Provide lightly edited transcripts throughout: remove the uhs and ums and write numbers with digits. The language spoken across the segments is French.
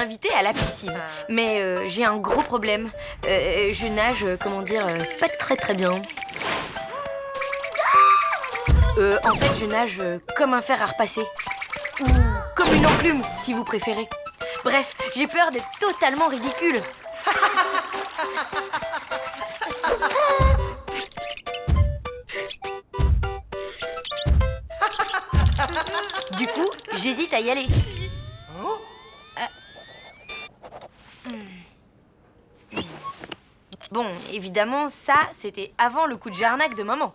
invitée à la piscine. Mais j'ai un gros problème. Je nage, pas très bien. En fait, je nage comme un fer à repasser. Ou comme une enclume, si vous préférez. Bref, j'ai peur d'être totalement ridicule. Du coup, j'hésite à y aller. Bon, évidemment, ça, c'était avant le coup de jarnac de maman.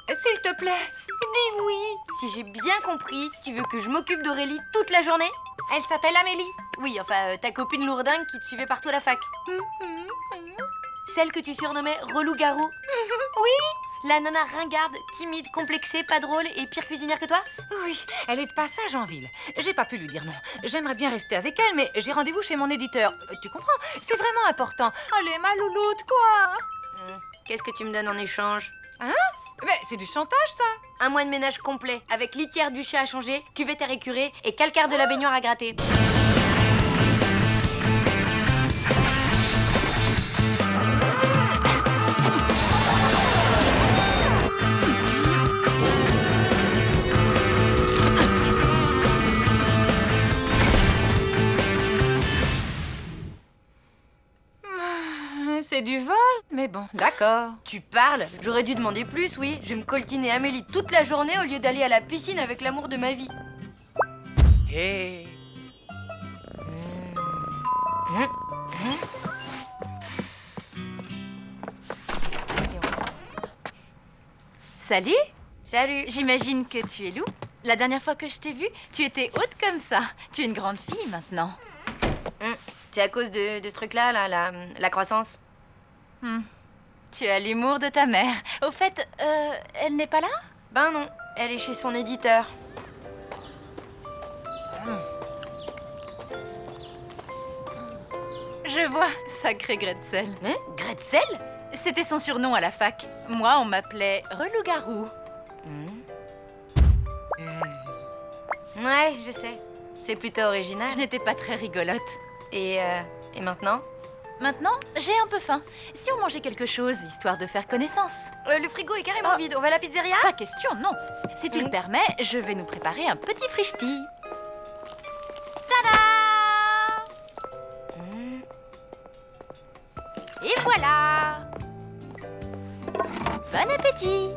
S'il te plaît, dis oui. Si j'ai bien compris, tu veux que je m'occupe d'Aurélie toute la journée? Elle s'appelle Amélie. Oui, enfin, ta copine lourdingue qui te suivait partout à la fac. Celle que tu surnommais relou-garou. Oui. La nana ringarde, timide, complexée, pas drôle et pire cuisinière que toi? Oui, elle est de passage en ville. J'ai pas pu lui dire non. J'aimerais bien rester avec elle, mais j'ai rendez-vous chez mon éditeur. Tu comprends? C'est vraiment important. Allez, ma louloute, quoi. Qu'est-ce que tu me donnes en échange? Hein? Mais c'est du chantage, ça. Un mois de ménage complet, avec litière du chat à changer, cuvette à récurer et calcaire de la baignoire à gratter. C'est du vol, mais bon, d'accord. Tu parles? J'aurais dû demander plus, oui. Je vais me coltiner Amélie toute la journée au lieu d'aller à la piscine avec l'amour de ma vie. Hey. Salut! Salut. J'imagine que tu es Lou. La dernière fois que je t'ai vue, tu étais haute comme ça. Tu es une grande fille maintenant. C'est à cause de ce truc-là, la croissance. Tu as l'humour de ta mère. Au fait, elle n'est pas là? Ben non, elle est chez son éditeur. Je vois, sacré Gretzel. Gretzel? C'était son surnom à la fac. Moi, on m'appelait Relou-garou. Ouais, je sais. C'est plutôt original. Je n'étais pas très rigolote. Et maintenant? Maintenant, j'ai un peu faim. Si on mangeait quelque chose, histoire de faire connaissance. Le frigo est carrément vide. On va à la pizzeria? Pas question, non. Si tu le permets, je vais nous préparer un petit frichti. Tada! Et voilà! Bon appétit!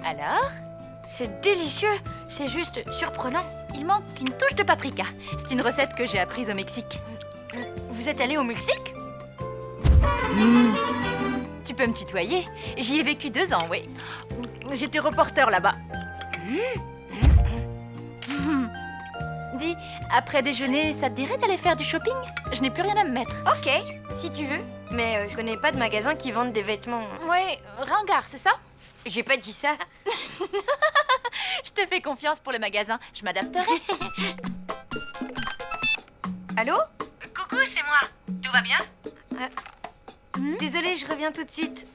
Alors? C'est délicieux. C'est juste surprenant. Il manque une touche de paprika. C'est une recette que j'ai apprise au Mexique. Vous êtes allé au Mexique? Tu peux me tutoyer. J'y ai vécu 2 ans, oui. J'étais reporter là-bas. Dis, après déjeuner, ça te dirait d'aller faire du shopping? Je n'ai plus rien à me mettre. Ok, si tu veux. Mais je connais pas de magasin qui vendent des vêtements. Oui, ringard, c'est ça? J'ai pas dit ça. Je te fais confiance pour le magasin. Je m'adapterai. Allô? Coucou, c'est moi. Tout va bien? Désolée, je reviens tout de suite.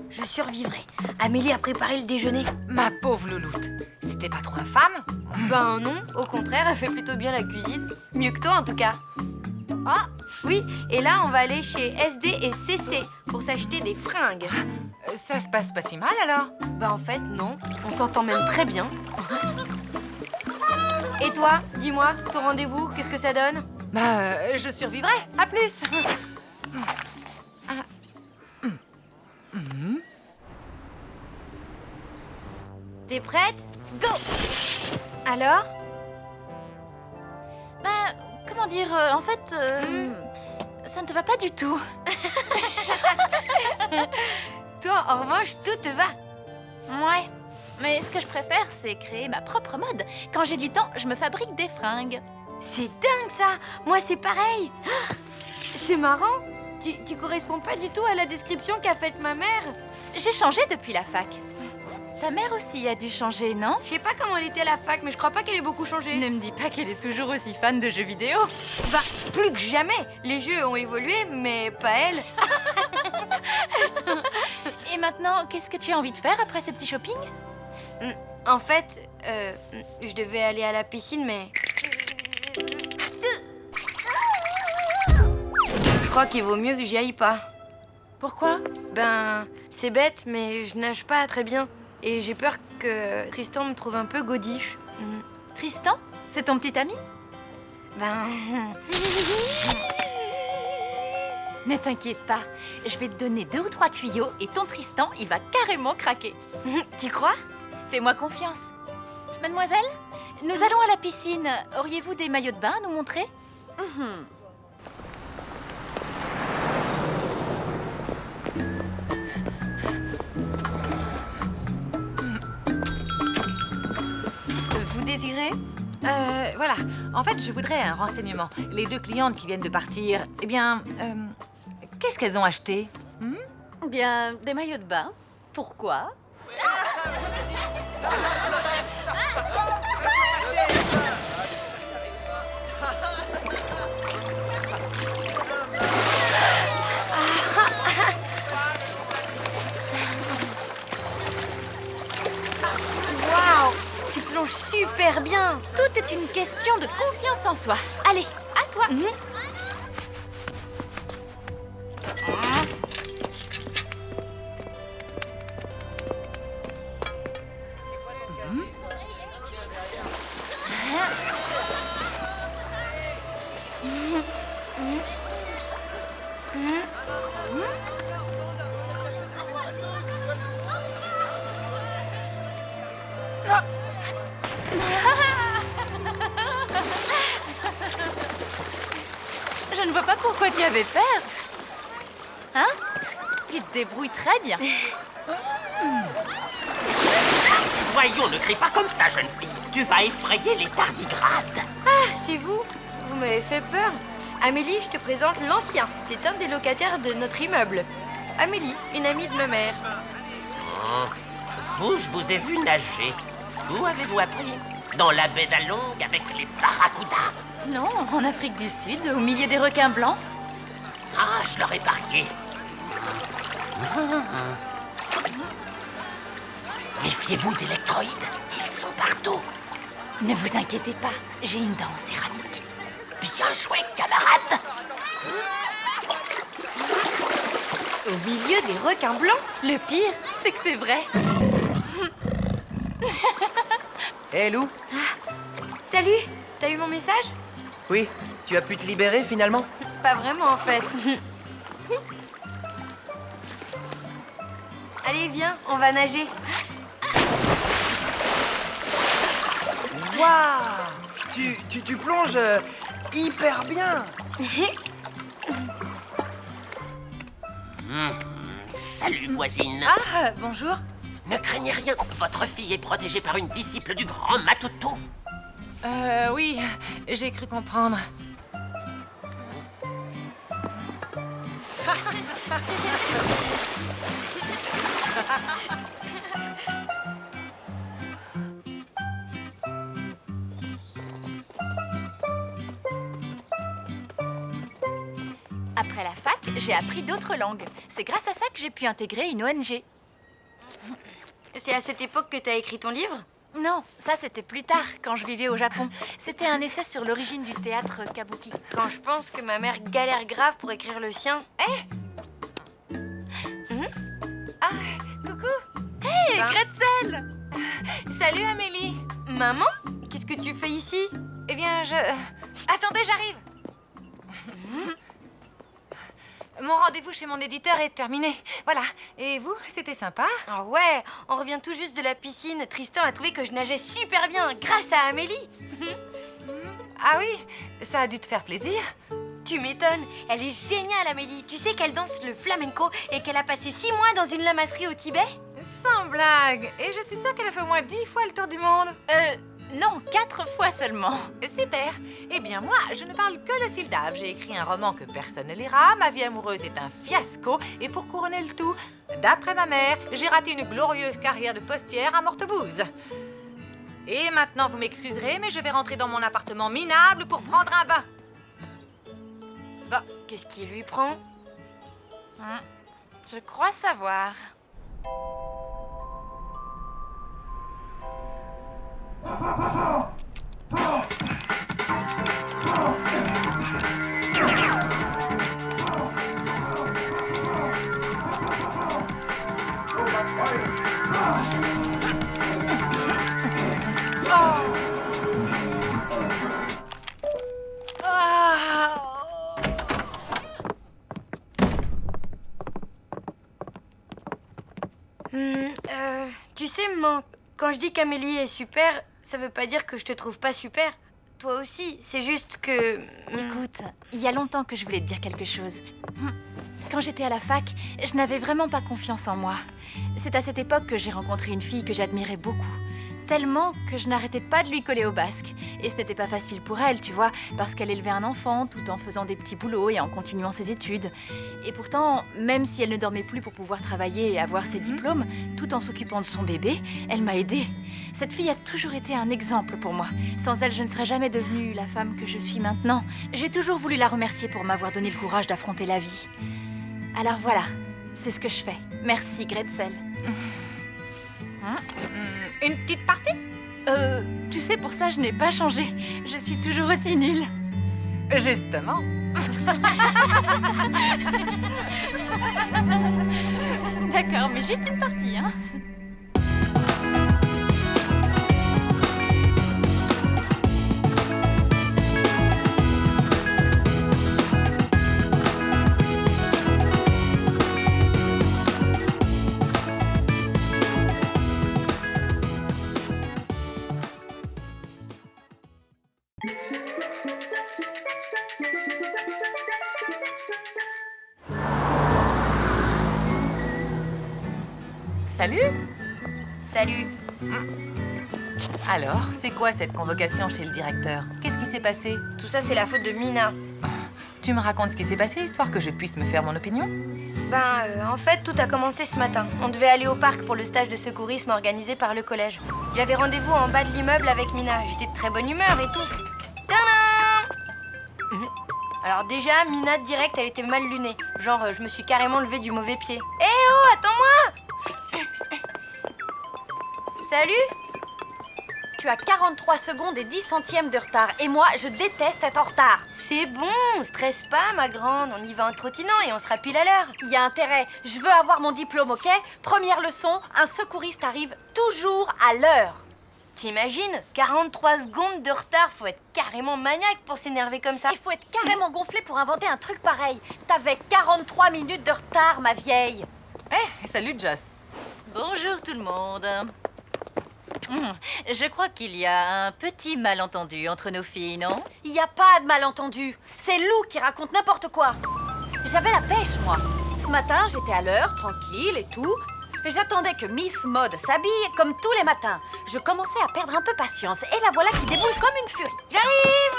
Je survivrai. Amélie a préparé le déjeuner. Ma pauvre louloute. C'était pas trop infâme? Ben non, au contraire, elle fait plutôt bien la cuisine. Mieux que toi en tout cas. Ah, Oui, et là on va aller chez SD et CC pour s'acheter des fringues. ça se passe pas si mal alors? Ben en fait non, on s'entend même très bien. Et toi, dis-moi, ton rendez-vous, qu'est-ce que ça donne? Bah, je survivrai. À plus. T'es prête? Go! Alors? Ben, comment dire, en fait, ça ne te va pas du tout. Toi, en revanche, tout te va. Ouais, mais ce que je préfère, c'est créer ma propre mode. Quand j'ai du temps, je me fabrique des fringues. C'est dingue ça! Moi c'est pareil! C'est marrant! Tu corresponds pas du tout à la description qu'a faite ma mère. J'ai changé depuis la fac. Ta mère aussi a dû changer, non? Je sais pas comment elle était à la fac, mais je crois pas qu'elle ait beaucoup changé. Ne me dis pas qu'elle est toujours aussi fan de jeux vidéo. Bah, plus que jamais. Les jeux ont évolué, mais pas elle. Et maintenant, qu'est-ce que tu as envie de faire après ce petit shopping? En fait, je devais aller à la piscine, mais... Je crois qu'il vaut mieux que j'y aille pas. Pourquoi? Ben, c'est bête, mais je nage pas très bien. Et j'ai peur que Tristan me trouve un peu godiche. Tristan? C'est ton petit ami? Ben... Ne t'inquiète pas, je vais te donner 2 ou 3 tuyaux et ton Tristan, il va carrément craquer. Tu crois? Fais-moi confiance. Mademoiselle, nous allons à la piscine. Auriez-vous des maillots de bain à nous montrer? Vous désirez? Voilà. En fait, je voudrais un renseignement. Les 2 clientes qui viennent de partir, eh bien, qu'est-ce qu'elles ont acheté? Bien, des maillots de bain. Pourquoi? Waouh! Tu plonges super bien! Tout est une question de confiance en soi. Allez, à toi. Je ne vois pas pourquoi tu avais peur. Hein? Tu te débrouilles très bien. Voyons, ne crie pas comme ça, jeune fille. Tu vas effrayer les tardigrades. Ah, c'est vous? Vous m'avez fait peur. Amélie, je te présente l'ancien. C'est un des locataires de notre immeuble. Amélie, une amie de ma mère. Vous, je vous ai vu nager. Où avez-vous appris? Dans la baie d'Along avec les barracudas. Non, en Afrique du Sud, au milieu des requins blancs. Ah, je leur ai parié. Méfiez-vous d'électroïdes. Ils sont partout. Ne vous inquiétez pas, j'ai une dent en céramique. Bien joué, camarade. Au milieu des requins blancs? Le pire, c'est que c'est vrai. Hé, Lou? Salut! T'as eu mon message? Oui, tu as pu te libérer finalement? Pas vraiment, en fait. Allez, viens, on va nager. Waouh! Tu plonges hyper bien! Salut, voisine. Ah, bonjour. Ne craignez rien. Votre fille est protégée par une disciple du grand Matoutou. Oui, j'ai cru comprendre. Après la fac, j'ai appris d'autres langues. C'est grâce à ça que j'ai pu intégrer une ONG. C'est à cette époque que t'as écrit ton livre? Non, ça c'était plus tard, quand je vivais au Japon. C'était un essai sur l'origine du théâtre kabuki. Quand je pense que ma mère galère grave pour écrire le sien. Ah, coucou. Hé, Ben. Gretzel! Salut, Amélie. Maman? Qu'est-ce que tu fais ici? Eh bien, Attendez, j'arrive. Mon rendez-vous chez mon éditeur est terminé. Voilà. Et vous, c'était sympa? Ah ouais, on revient tout juste de la piscine. Tristan a trouvé que je nageais super bien grâce à Amélie. Ah oui, ça a dû te faire plaisir. Tu m'étonnes, elle est géniale Amélie. Tu sais qu'elle danse le flamenco et qu'elle a passé 6 mois dans une lamasserie au Tibet? Sans blague. Et je suis sûre qu'elle a fait au moins 10 fois le tour du monde. Non, 4 fois seulement. Super. Eh bien, moi, je ne parle que le Sildave. J'ai écrit un roman que personne ne lira. Ma vie amoureuse est un fiasco. Et pour couronner le tout, d'après ma mère, j'ai raté une glorieuse carrière de postière à Mortebouze. Et maintenant, vous m'excuserez, mais je vais rentrer dans mon appartement minable pour prendre un bain. Bah, qu'est-ce qui lui prend? Je crois savoir. Tu sais, maman, quand je dis qu'Amélie est super, ça veut pas dire que je te trouve pas super. Toi aussi, c'est juste que... Écoute, il y a longtemps que je voulais te dire quelque chose. Quand j'étais à la fac, je n'avais vraiment pas confiance en moi. C'est à cette époque que j'ai rencontré une fille que j'admirais beaucoup. Tellement que je n'arrêtais pas de lui coller au basque. Et ce n'était pas facile pour elle, tu vois, parce qu'elle élevait un enfant tout en faisant des petits boulots et en continuant ses études. Et pourtant, même si elle ne dormait plus pour pouvoir travailler et avoir ses diplômes, tout en s'occupant de son bébé, elle m'a aidée. Cette fille a toujours été un exemple pour moi. Sans elle, je ne serais jamais devenue la femme que je suis maintenant. J'ai toujours voulu la remercier pour m'avoir donné le courage d'affronter la vie. Alors voilà, c'est ce que je fais. Merci, Gretzel. Une petite partie? Tu sais, pour ça, je n'ai pas changé. Je suis toujours aussi nulle. Justement. D'accord, mais juste une partie, hein. Salut. Salut. Alors, c'est quoi cette convocation chez le directeur? Qu'est-ce qui s'est passé? Tout ça, c'est la faute de Mina. Tu me racontes ce qui s'est passé, histoire que je puisse me faire mon opinion? En fait, tout a commencé ce matin. On devait aller au parc pour le stage de secourisme organisé par le collège. J'avais rendez-vous en bas de l'immeuble avec Mina. J'étais de très bonne humeur et tout. Tadam! Alors déjà, Mina, direct, elle était mal lunée. Genre, je me suis carrément levée du mauvais pied. Eh oh, attends-moi! Salut! Tu as 43 secondes et 10 centièmes de retard. Et moi, je déteste être en retard. C'est bon, stresse pas, ma grande. On y va en trottinant et on sera pile à l'heure. Il y a intérêt. Je veux avoir mon diplôme, ok? Première leçon, un secouriste arrive toujours à l'heure. T'imagines? 43 secondes de retard, faut être carrément maniaque pour s'énerver comme ça. Il faut être carrément gonflé pour inventer un truc pareil. T'avais 43 minutes de retard, ma vieille. Salut Joss. Bonjour tout le monde. Je crois qu'il y a un petit malentendu entre nos filles, non? Il n'y a pas de malentendu. C'est Lou qui raconte n'importe quoi. J'avais la pêche, moi. Ce matin, j'étais à l'heure, tranquille et tout. J'attendais que Miss Mode s'habille comme tous les matins. Je commençais à perdre un peu patience. Et la voilà qui déboule comme une furie. J'arrive!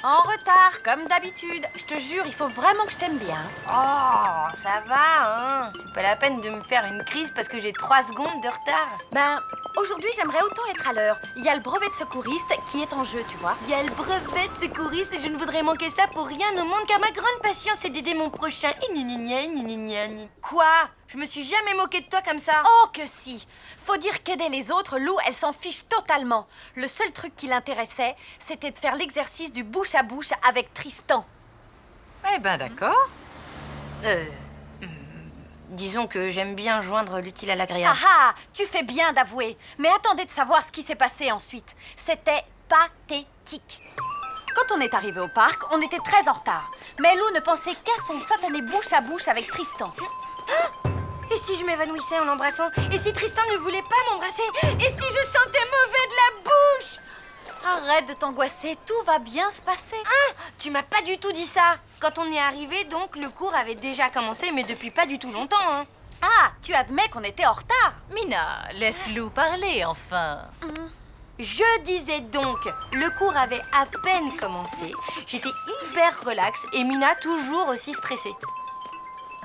En retard, comme d'habitude. Je te jure, il faut vraiment que je t'aime bien. Oh, ça va, hein. C'est pas la peine de me faire une crise parce que j'ai 3 secondes de retard. Ben, aujourd'hui, j'aimerais autant être à l'heure. Il y a le brevet de secouriste qui est en jeu, tu vois. Il y a le brevet de secouriste et je ne voudrais manquer ça pour rien au monde car ma grande passion c'est d'aider mon prochain. Et ni. Quoi? Je me suis jamais moquée de toi comme ça. Oh que si! Faut dire qu'aider les autres, Lou, elle s'en fiche totalement. Le seul truc qui l'intéressait, c'était de faire l'exercice du bouche à bouche avec Tristan. Eh ben d'accord. Disons que j'aime bien joindre l'utile à l'agréable. Ah ah! Tu fais bien d'avouer. Mais attendez de savoir ce qui s'est passé ensuite. C'était pathétique. Quand on est arrivé au parc, on était très en retard. Mais Lou ne pensait qu'à son satané bouche à bouche avec Tristan. Et si je m'évanouissais en l'embrassant? Et si Tristan ne voulait pas m'embrasser? Et si je sentais mauvais de la bouche? Arrête de t'angoisser, tout va bien se passer. Tu m'as pas du tout dit ça. Quand on est arrivé, donc, le cours avait déjà commencé, mais depuis pas du tout longtemps, hein. Ah, tu admets qu'on était en retard. Mina, laisse Lou parler, enfin. Je disais donc, le cours avait à peine commencé. J'étais hyper relax et Mina toujours aussi stressée.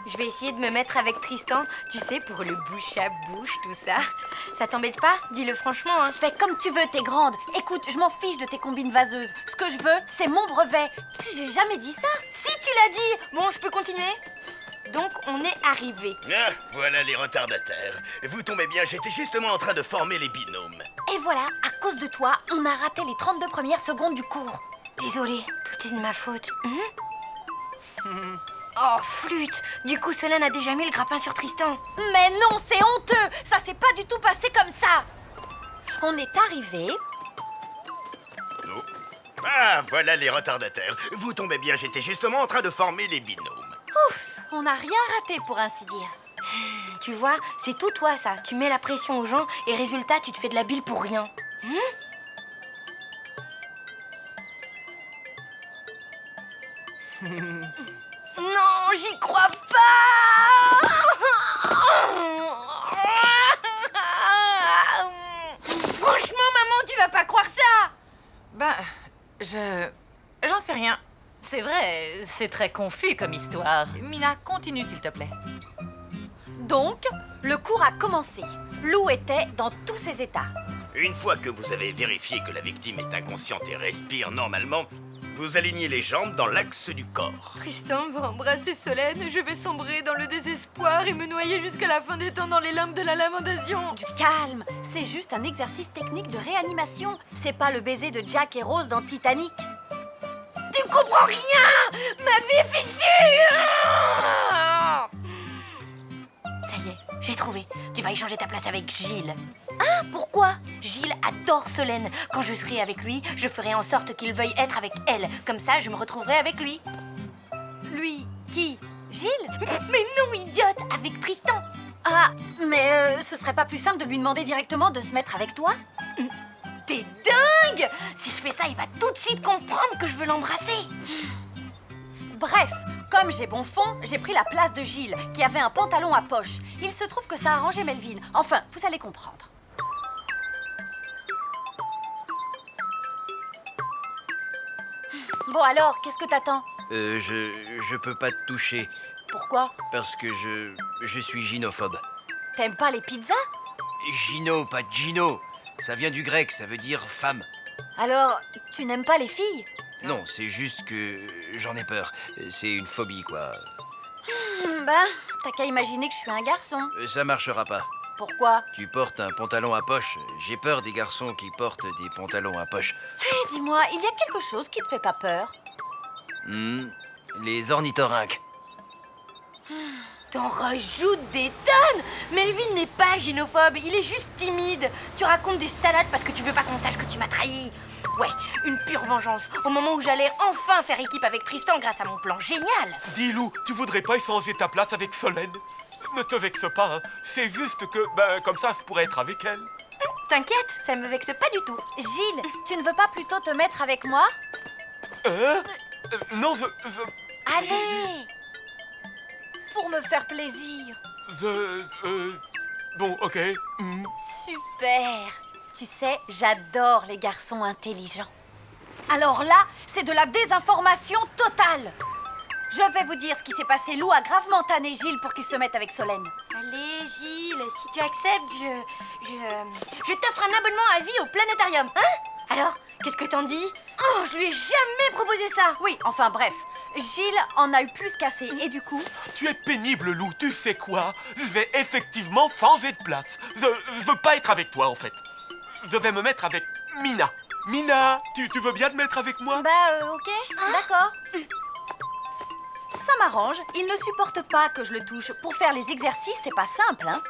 Je vais essayer de me mettre avec Tristan, tu sais, pour le bouche à bouche, tout ça. Ça t'embête pas? Dis-le franchement, hein. Fais comme tu veux, t'es grande. Écoute, je m'en fiche de tes combines vaseuses. Ce que je veux, c'est mon brevet. J'ai jamais dit ça. Si tu l'as dit! Bon, je peux continuer? Donc on est arrivé. Ah, voilà les retardataires. Vous tombez bien, j'étais justement en train de former les binômes. Et voilà, à cause de toi, on a raté les 32 premières secondes du cours. Désolée, tout est de ma faute. Oh, flûte! Du coup, Solène a déjà mis le grappin sur Tristan. Mais non, c'est honteux. Ça s'est pas du tout passé comme ça. On est arrivé. Oh. Ah, voilà les retardataires. Vous tombez bien, j'étais justement en train de former les binômes. On n'a rien raté pour ainsi dire. Tu vois, c'est tout toi, ça. Tu mets la pression aux gens et résultat, tu te fais de la bile pour rien. Non, j'y crois pas! Franchement, maman, tu vas pas croire ça! Ben, j'en sais rien. C'est vrai, c'est très confus comme histoire. Mina, continue s'il te plaît. Donc, le cours a commencé. Lou était dans tous ses états. Une fois que vous avez vérifié que la victime est inconsciente et respire normalement, vous alignez les jambes dans l'axe du corps. Tristan va embrasser Solène, je vais sombrer dans le désespoir et me noyer jusqu'à la fin des temps dans les limbes de la lamentation. Du calme, c'est juste un exercice technique de réanimation. C'est pas le baiser de Jack et Rose dans Titanic. Tu comprends rien! Ma vie est fichue! Ça y est, j'ai trouvé. Tu vas échanger ta place avec Gilles. Ah, pourquoi? Gilles adore Solène. Quand je serai avec lui, je ferai en sorte qu'il veuille être avec elle. Comme ça, je me retrouverai avec lui. Lui, qui? Gilles? Mais non, idiote! Avec Tristan! Ah, mais ce serait pas plus simple de lui demander directement de se mettre avec toi? T'es dingue! Si je fais ça, il va tout de suite comprendre que je veux l'embrasser. Bref, comme j'ai bon fond, j'ai pris la place de Gilles, qui avait un pantalon à poche. Il se trouve que ça a arrangé Melvin. Enfin, vous allez comprendre. Bon alors, qu'est-ce que t'attends? Je peux pas te toucher Pourquoi? parce que je suis gynophobe. T'aimes pas les pizzas? Gino, pas Gino. Ça vient du grec, ça veut dire femme. Alors, tu n'aimes pas les filles? Non, c'est juste que j'en ai peur. C'est une phobie, quoi. Bah, t'as qu'à imaginer que je suis un garçon. Ça marchera pas. Pourquoi? Tu portes un pantalon à poche. J'ai peur des garçons qui portent des pantalons à poche. Eh, dis-moi, il y a quelque chose qui te fait pas peur? Les ornithorynques. T'en rajoutes des tonnes! Melvin n'est pas gynophobe, il est juste timide. Tu racontes des salades parce que tu veux pas qu'on sache que tu m'as trahi. Ouais, une pure vengeance. Au moment où j'allais enfin faire équipe avec Tristan grâce à mon plan génial. Dis Lou, tu voudrais pas échanger ta place avec Solène? Ne te vexe pas, hein. C'est juste que, comme ça, je pourrais être avec elle. T'inquiète, ça me vexe pas du tout. Gilles, tu ne veux pas plutôt te mettre avec moi? Non, Allez! Pour me faire plaisir. Bon, ok. Super! Tu sais, j'adore les garçons intelligents. Alors là, c'est de la désinformation totale. Je vais vous dire ce qui s'est passé. Lou a gravement tanné Gilles pour qu'il se mette avec Solène. Allez, Gilles, si tu acceptes, je t'offre un abonnement à vie au planétarium, hein? Alors, qu'est-ce que t'en dis? Oh, je lui ai jamais proposé ça! Oui, enfin bref. Gilles en a eu plus qu'assez et du coup... Tu es pénible, Lou, tu sais quoi? Je vais effectivement changer de place. Je veux pas être avec toi, en fait. Je vais me mettre avec Mina. Mina, tu veux bien te mettre avec moi? Ok, d'accord. Ça m'arrange, il ne supporte pas que je le touche. Pour faire les exercices, c'est pas simple, hein.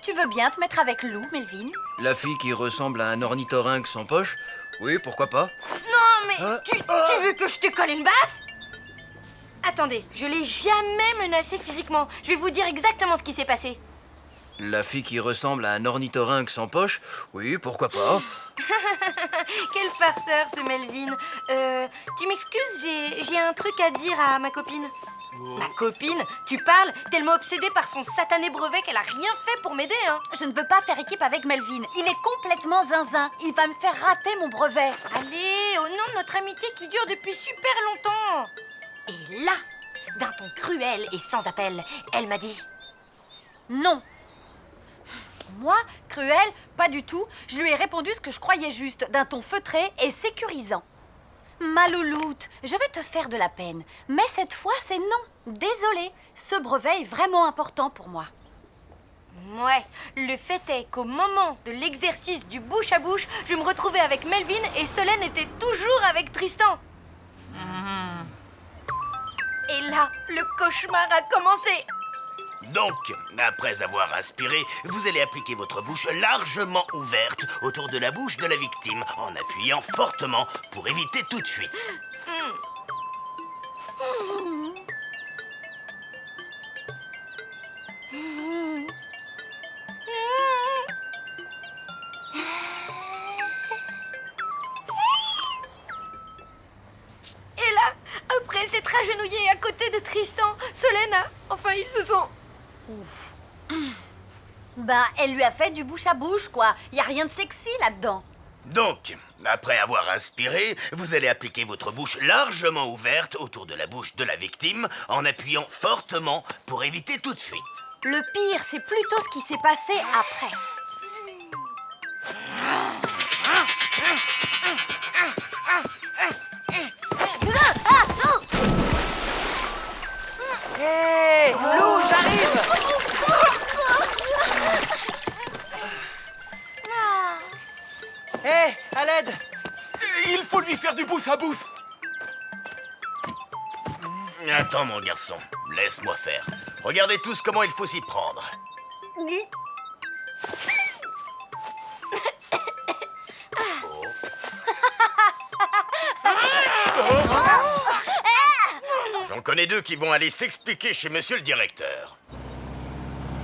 Tu veux bien te mettre avec Lou, Melvin? La fille qui ressemble à un ornithorynque sans poche? Oui, pourquoi pas? Non, mais tu veux que je te colle une baffe? Attendez, je l'ai jamais menacé physiquement. Je vais vous dire exactement ce qui s'est passé. La fille qui ressemble à un ornithorynque sans poche? Oui, pourquoi pas? Quel farceur, ce Melvin. Tu m'excuses, j'ai un truc à dire à ma copine. Ma copine? Tu parles? Tellement obsédée par son satané brevet qu'elle a rien fait pour m'aider, hein. Je ne veux pas faire équipe avec Melvin. Il est complètement zinzin. Il va me faire rater mon brevet. Allez, au nom de notre amitié qui dure depuis super longtemps. Et là, d'un ton cruel et sans appel, elle m'a dit... Non. Moi, cruel, pas du tout. Je lui ai répondu ce que je croyais juste, d'un ton feutré et sécurisant. Ma louloute, je vais te faire de la peine. Mais cette fois, c'est non. Désolée, ce brevet est vraiment important pour moi. Ouais, le fait est qu'au moment de l'exercice du bouche à bouche, je me retrouvais avec Melvin et Solène était toujours avec Tristan. Et là, le cauchemar a commencé. Donc, après avoir inspiré, vous allez appliquer votre bouche largement ouverte autour de la bouche de la victime en appuyant fortement pour éviter toute fuite. Et là, après s'être agenouillé à côté de Tristan, Solène a... Enfin, ils se sont... Ben, elle lui a fait du bouche à bouche, quoi. Y a rien de sexy là-dedans. Donc, après avoir inspiré, vous allez appliquer votre bouche largement ouverte autour de la bouche de la victime en appuyant fortement pour éviter toute fuite. Le pire, c'est plutôt ce qui s'est passé après. Hé, Lou, j'arrive! Hé, à l'aide! Il faut lui faire du bouche à bouche. Attends, mon garçon, laisse-moi faire. Regardez tous comment il faut s'y prendre. J'en connais deux qui vont aller s'expliquer chez monsieur le directeur.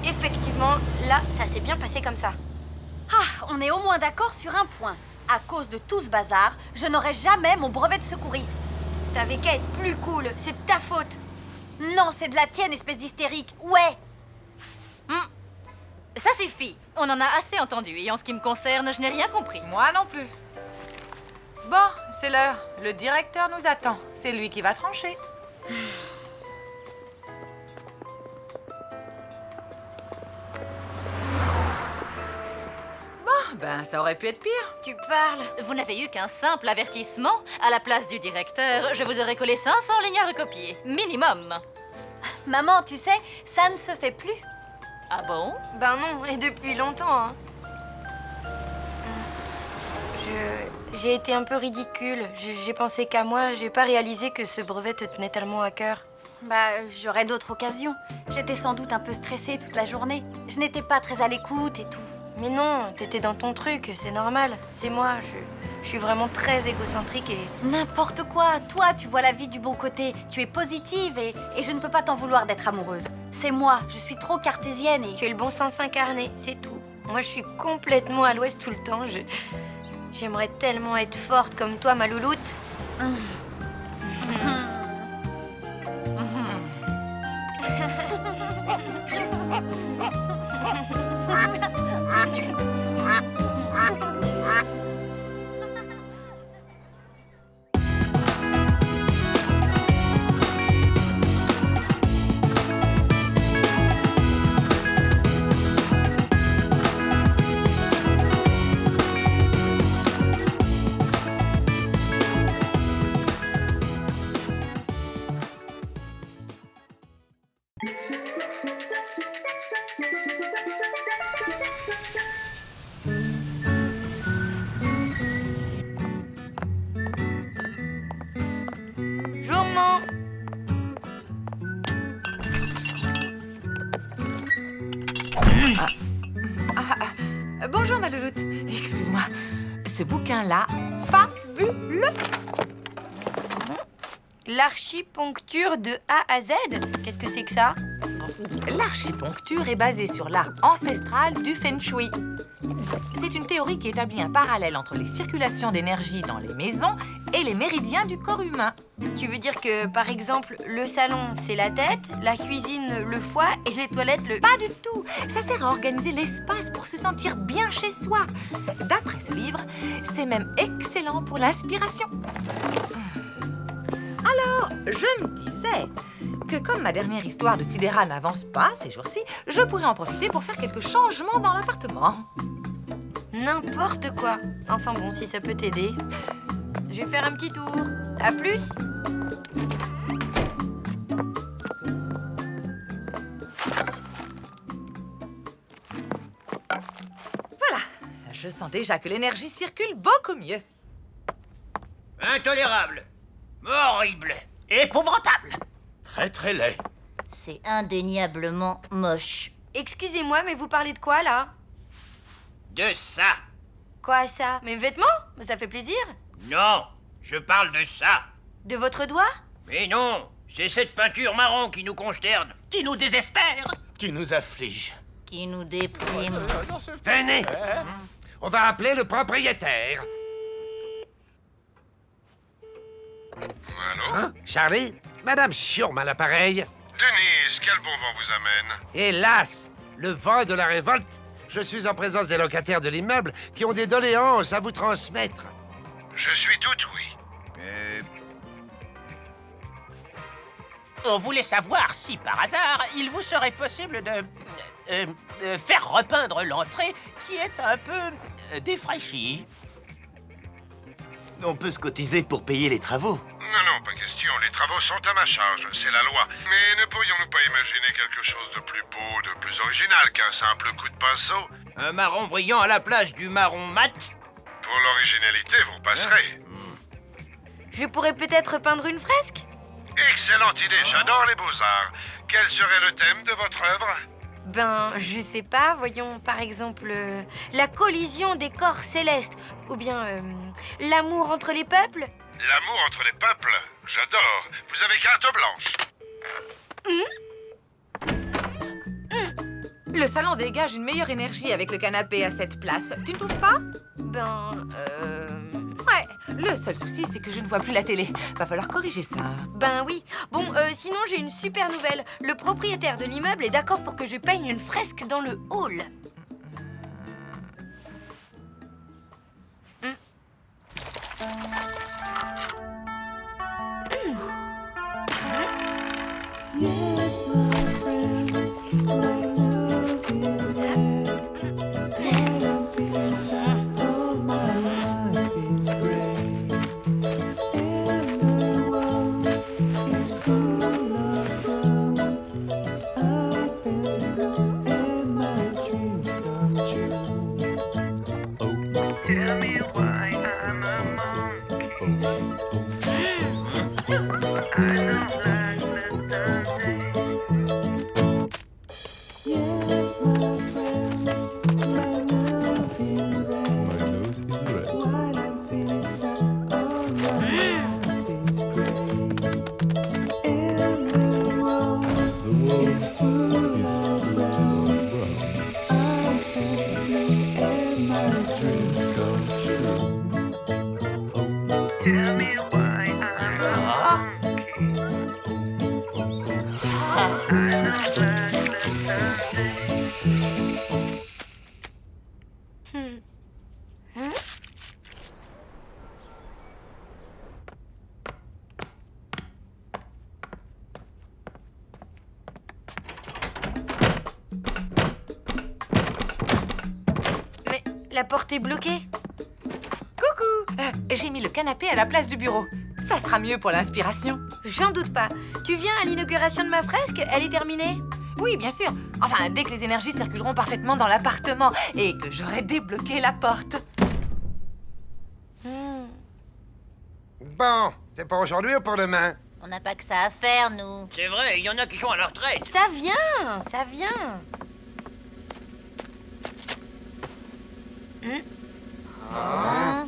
Effectivement, là, ça s'est bien passé comme ça. Ah, on est au moins d'accord sur un point. À cause de tout ce bazar, je n'aurai jamais mon brevet de secouriste. T'avais qu'à être plus cool, c'est de ta faute. Non, c'est de la tienne, espèce d'hystérique. Ouais. Ça suffit. On en a assez entendu. Et en ce qui me concerne, je n'ai rien compris. Moi non plus. Bon, c'est l'heure. Le directeur nous attend. C'est lui qui va trancher. Bon, ben ça aurait pu être pire. Tu parles. Vous n'avez eu qu'un simple avertissement. À la place du directeur, je vous aurais collé 500 lignes à recopier. Minimum. Maman, tu sais, ça ne se fait plus. Ah bon? Ben non, et depuis longtemps, hein. J'ai été un peu ridicule. J'ai pensé qu'à moi, j'ai pas réalisé que ce brevet te tenait tellement à cœur. Bah, j'aurai d'autres occasions. J'étais sans doute un peu stressée toute la journée. Je n'étais pas très à l'écoute et tout. Mais non, t'étais dans ton truc, c'est normal. C'est moi, je suis vraiment très égocentrique et... N'importe quoi. Toi, tu vois la vie du bon côté. Tu es positive et je ne peux pas t'en vouloir d'être amoureuse. C'est moi, je suis trop cartésienne et... Tu es le bon sens incarné, c'est tout. Moi, je suis complètement à l'ouest tout le temps. J'aimerais tellement être forte comme toi, ma louloute. Jourment. Bonjour, ma louloute. Excuse-moi. Ce bouquin-là, fabuleux. L'archiponcture de A à Z? Qu'est-ce que c'est que ça? L'archiponcture est basée sur l'art ancestral du Feng Shui. C'est une théorie qui établit un parallèle entre les circulations d'énergie dans les maisons et les méridiens du corps humain. Tu veux dire que, par exemple, le salon, c'est la tête, la cuisine, le foie et les toilettes, le... Pas du tout. Ça sert à organiser l'espace pour se sentir bien chez soi. D'après ce livre, c'est même excellent pour l'inspiration. Alors, je me disais que comme ma dernière histoire de Sidera n'avance pas ces jours-ci, je pourrais en profiter pour faire quelques changements dans l'appartement. N'importe quoi. Enfin bon, si ça peut t'aider. je vais faire un petit tour. À plus. Voilà, je sens déjà que l'énergie circule beaucoup mieux. Intolérable. Horrible. Épouvantable. Très très laid. C'est indéniablement moche. Excusez-moi, mais vous parlez de quoi, là? De ça. Quoi, ça? Mes vêtements? Ça fait plaisir. Non, je parle de ça. De votre doigt? Mais non, c'est cette peinture marron qui nous consterne, qui nous désespère. Qui nous afflige. Qui nous déprime. Tenez, on va appeler le propriétaire. Allô? Hein? Charlie? Madame Schurm à l'appareil. Denise, quel bon vent vous amène? Hélas, le vent de la révolte. Je suis en présence des locataires de l'immeuble qui ont des doléances à vous transmettre. Je suis tout oui. On voulait savoir si, par hasard, il vous serait possible de faire repeindre l'entrée qui est un peu défraîchie. On peut se cotiser pour payer les travaux. Non, pas question. Les travaux sont à ma charge, c'est la loi. Mais ne pourrions-nous pas imaginer quelque chose de plus beau, de plus original qu'un simple coup de pinceau? Un marron brillant à la place du marron mat? Pour l'originalité, vous passerez. Je pourrais peut-être peindre une fresque? Excellente idée, j'adore les beaux-arts. Quel serait le thème de votre œuvre? Ben, je sais pas, voyons, par exemple, la collision des corps célestes, ou bien l'amour entre les peuples. L'amour entre les peuples, j'adore. Vous avez carte blanche. Le salon dégage une meilleure énergie avec le canapé à cette place. Tu ne trouves pas? Ouais, le seul souci, c'est que je ne vois plus la télé. Va falloir corriger ça. Ben oui. Bon, sinon j'ai une super nouvelle. Le propriétaire de l'immeuble est d'accord pour que je peigne une fresque dans le hall. Yes, my friend, my nose is red. What I'm feeling sad, all my life is gray. And the world is full of fun. I've been to blue and my dreams come true. Oh, tell me why I'm a monkey. I don't like Yes, my friend, my nose is red. While I'm feeling sad, all my life is gray. And the world is full of brown. I'm happy and my dreams come true. Oh, tell me why I'm a monkey. I don't like Mais la porte est bloquée. Coucou, j'ai mis le canapé à la place du bureau. Ça sera mieux pour l'inspiration. J'en doute pas. Tu viens à l'inauguration de ma fresque? Elle est terminée? Oui, bien sûr. Enfin, dès que les énergies circuleront parfaitement dans l'appartement et que j'aurai débloqué la porte. Bon, c'est pour aujourd'hui ou pour demain? On n'a pas que ça à faire, nous. C'est vrai, il y en a qui sont à la retraite. Ça vient, ça vient. Hein?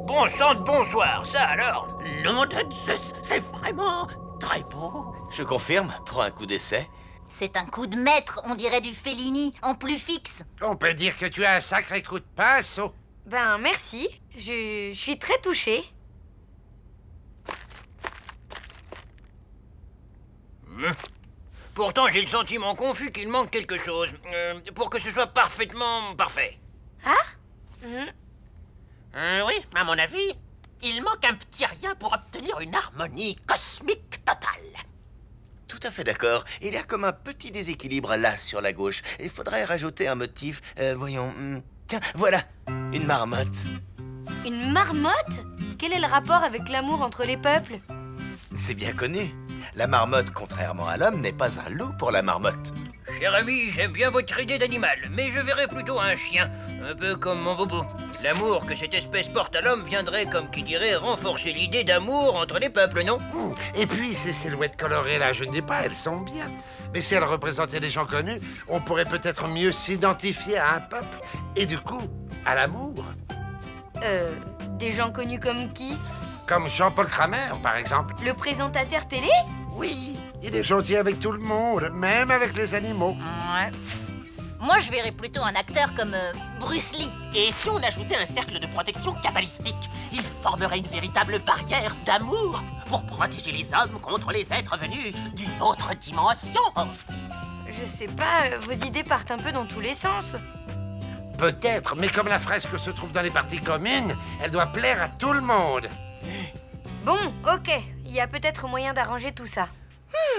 Bon sang de bonsoir, ça alors. Nom de Zeus, c'est vraiment très beau. Je confirme, pour un coup d'essai. C'est un coup de maître, on dirait du Fellini, en plus fixe. On peut dire que tu as un sacré coup de pinceau. Ben merci, je suis très touchée. Pourtant, j'ai le sentiment confus qu'il manque quelque chose pour que ce soit parfaitement parfait. Ah? Oui, à mon avis, il manque un petit rien pour obtenir une harmonie cosmique totale. Tout à fait d'accord. Il y a comme un petit déséquilibre là sur la gauche. Il faudrait rajouter un motif. Voyons. Tiens, voilà. Une marmotte. Une marmotte? Quel est le rapport avec l'amour entre les peuples? C'est bien connu. La marmotte, contrairement à l'homme, n'est pas un loup pour la marmotte. Cher ami, j'aime bien votre idée d'animal, mais je verrais plutôt un chien, un peu comme mon bobo. L'amour que cette espèce porte à l'homme viendrait, comme qui dirait, renforcer l'idée d'amour entre les peuples, non? Et puis, ces silhouettes colorées là, je ne dis pas, elles sont bien. Mais si elles représentaient des gens connus, on pourrait peut-être mieux s'identifier à un peuple. Et du coup, à l'amour. Des gens connus comme qui? Comme Jean-Paul Kramer, par exemple. Le présentateur télé? Oui, il est gentil avec tout le monde, même avec les animaux. Ouais. Moi, je verrais plutôt un acteur comme Bruce Lee. Et si on ajoutait un cercle de protection kabbalistique, il formerait une véritable barrière d'amour pour protéger les hommes contre les êtres venus d'une autre dimension. Je sais pas, vos idées partent un peu dans tous les sens. Peut-être, mais comme la fresque se trouve dans les parties communes, elle doit plaire à tout le monde. Bon, ok, il y a peut-être moyen d'arranger tout ça.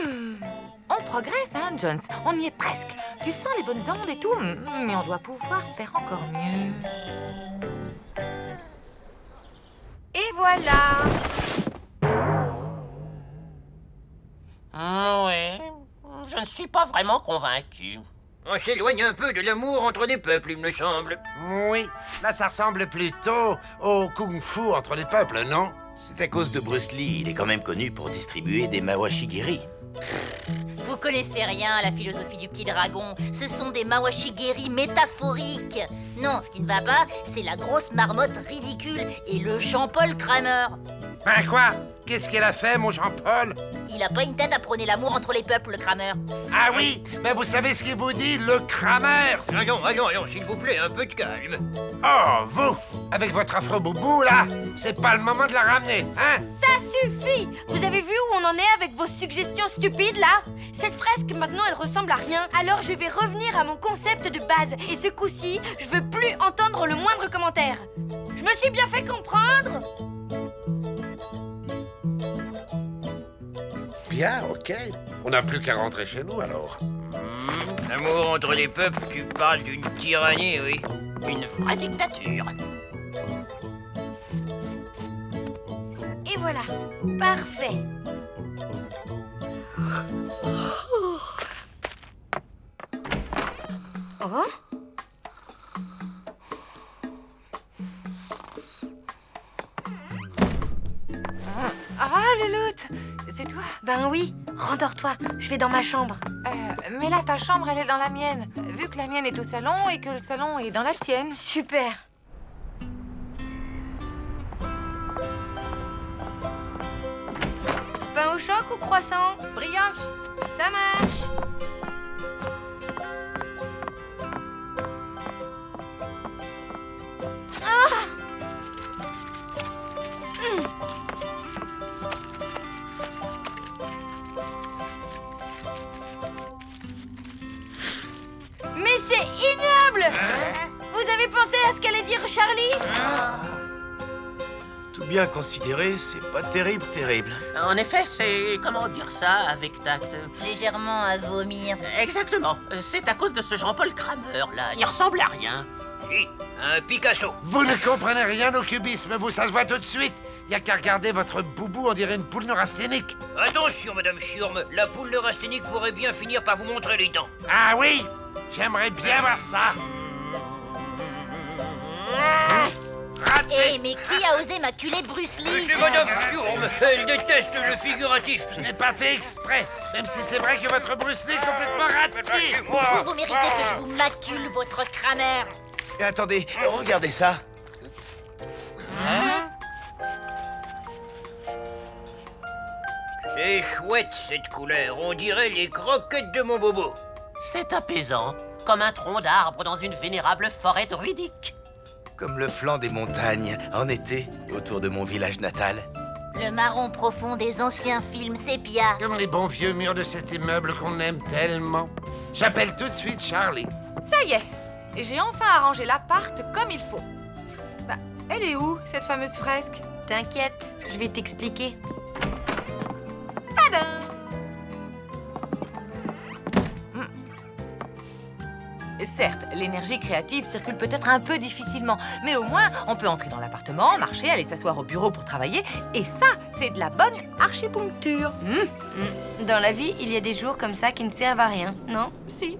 On progresse, hein, Jones? On y est presque. Tu sens les bonnes ondes et tout, mais on doit pouvoir faire encore mieux. Et voilà. Oui, je ne suis pas vraiment convaincu. On s'éloigne un peu de l'amour entre les peuples, il me semble. Oui, là ça ressemble plutôt au kung-fu entre les peuples, non? C'est à cause de Bruce Lee. Il est quand même connu pour distribuer des mawashigiri. Vous connaissez rien à la philosophie du petit dragon. Ce sont des mawashigiri métaphoriques. Non, ce qui ne va pas, c'est la grosse marmotte ridicule et le Jean-Paul Kramer. Ben quoi? Qu'est-ce qu'il a fait, mon Jean-Paul? Il a pas une tête à prôner l'amour entre les peuples, le Kramer. Ah oui? Ben vous savez ce qu'il vous dit, le Kramer? Allons, s'il vous plaît, un peu de calme. Oh, vous! Avec votre afro-boubou, là, c'est pas le moment de la ramener, hein? Ça suffit! Vous avez vu où on en est avec vos suggestions stupides, là? Cette fresque, maintenant, elle ressemble à rien. Alors je vais revenir à mon concept de base. Et ce coup-ci, je veux plus entendre le moindre commentaire. Je me suis bien fait comprendre? Bien, ok. On n'a plus qu'à rentrer chez nous, alors. L'amour entre les peuples, tu parles d'une tyrannie, oui. Une vraie dictature. Et voilà, parfait. Oh? Ah, Louloute, c'est toi? Ben oui, rendors-toi, je vais dans ma chambre. Mais là, ta chambre, elle est dans la mienne. Vu que la mienne est au salon et que le salon est dans la tienne. Super. Pain au choc ou croissant? Brioche. Ça marche. Mais c'est ignoble! Vous avez pensé à ce qu'allait dire Charlie? Tout bien considéré, c'est pas terrible. En effet, c'est... comment dire ça avec tact? Légèrement à vomir. Exactement. C'est à cause de ce Jean-Paul Kramer, là. Il ressemble à rien. Si, un Picasso. Vous ne comprenez rien au cubisme, vous, ça se voit tout de suite. Y a qu'à regarder votre boubou, on dirait une poule neurasthénique. Attention, Madame Schurm, la poule neurasthénique pourrait bien finir par vous montrer les dents. Ah oui? J'aimerais bien voir ça. Eh, mais qui a osé maculer Bruce Lee? C'est Madame Schurm, elle déteste le figuratif. Je n'ai pas fait exprès, même si c'est vrai que votre Bruce Lee est complètement raté. Vous méritez que je vous macule, votre Kramer. Et attendez, regardez ça. C'est chouette, cette couleur. On dirait les croquettes de mon bobo. C'est apaisant, comme un tronc d'arbre dans une vénérable forêt druidique. Comme le flanc des montagnes, en été, autour de mon village natal. Le marron profond des anciens films sépia. Comme les bons vieux murs de cet immeuble qu'on aime tellement. J'appelle tout de suite Charlie. Ça y est, j'ai enfin arrangé l'appart comme il faut. Bah, elle est où, cette fameuse fresque? T'inquiète, je vais t'expliquer. Tadam! Certes, l'énergie créative circule peut-être un peu difficilement, mais au moins, on peut entrer dans l'appartement, marcher, aller s'asseoir au bureau pour travailler, et ça, c'est de la bonne archipuncture. Dans la vie, il y a des jours comme ça qui ne servent à rien, non? Si.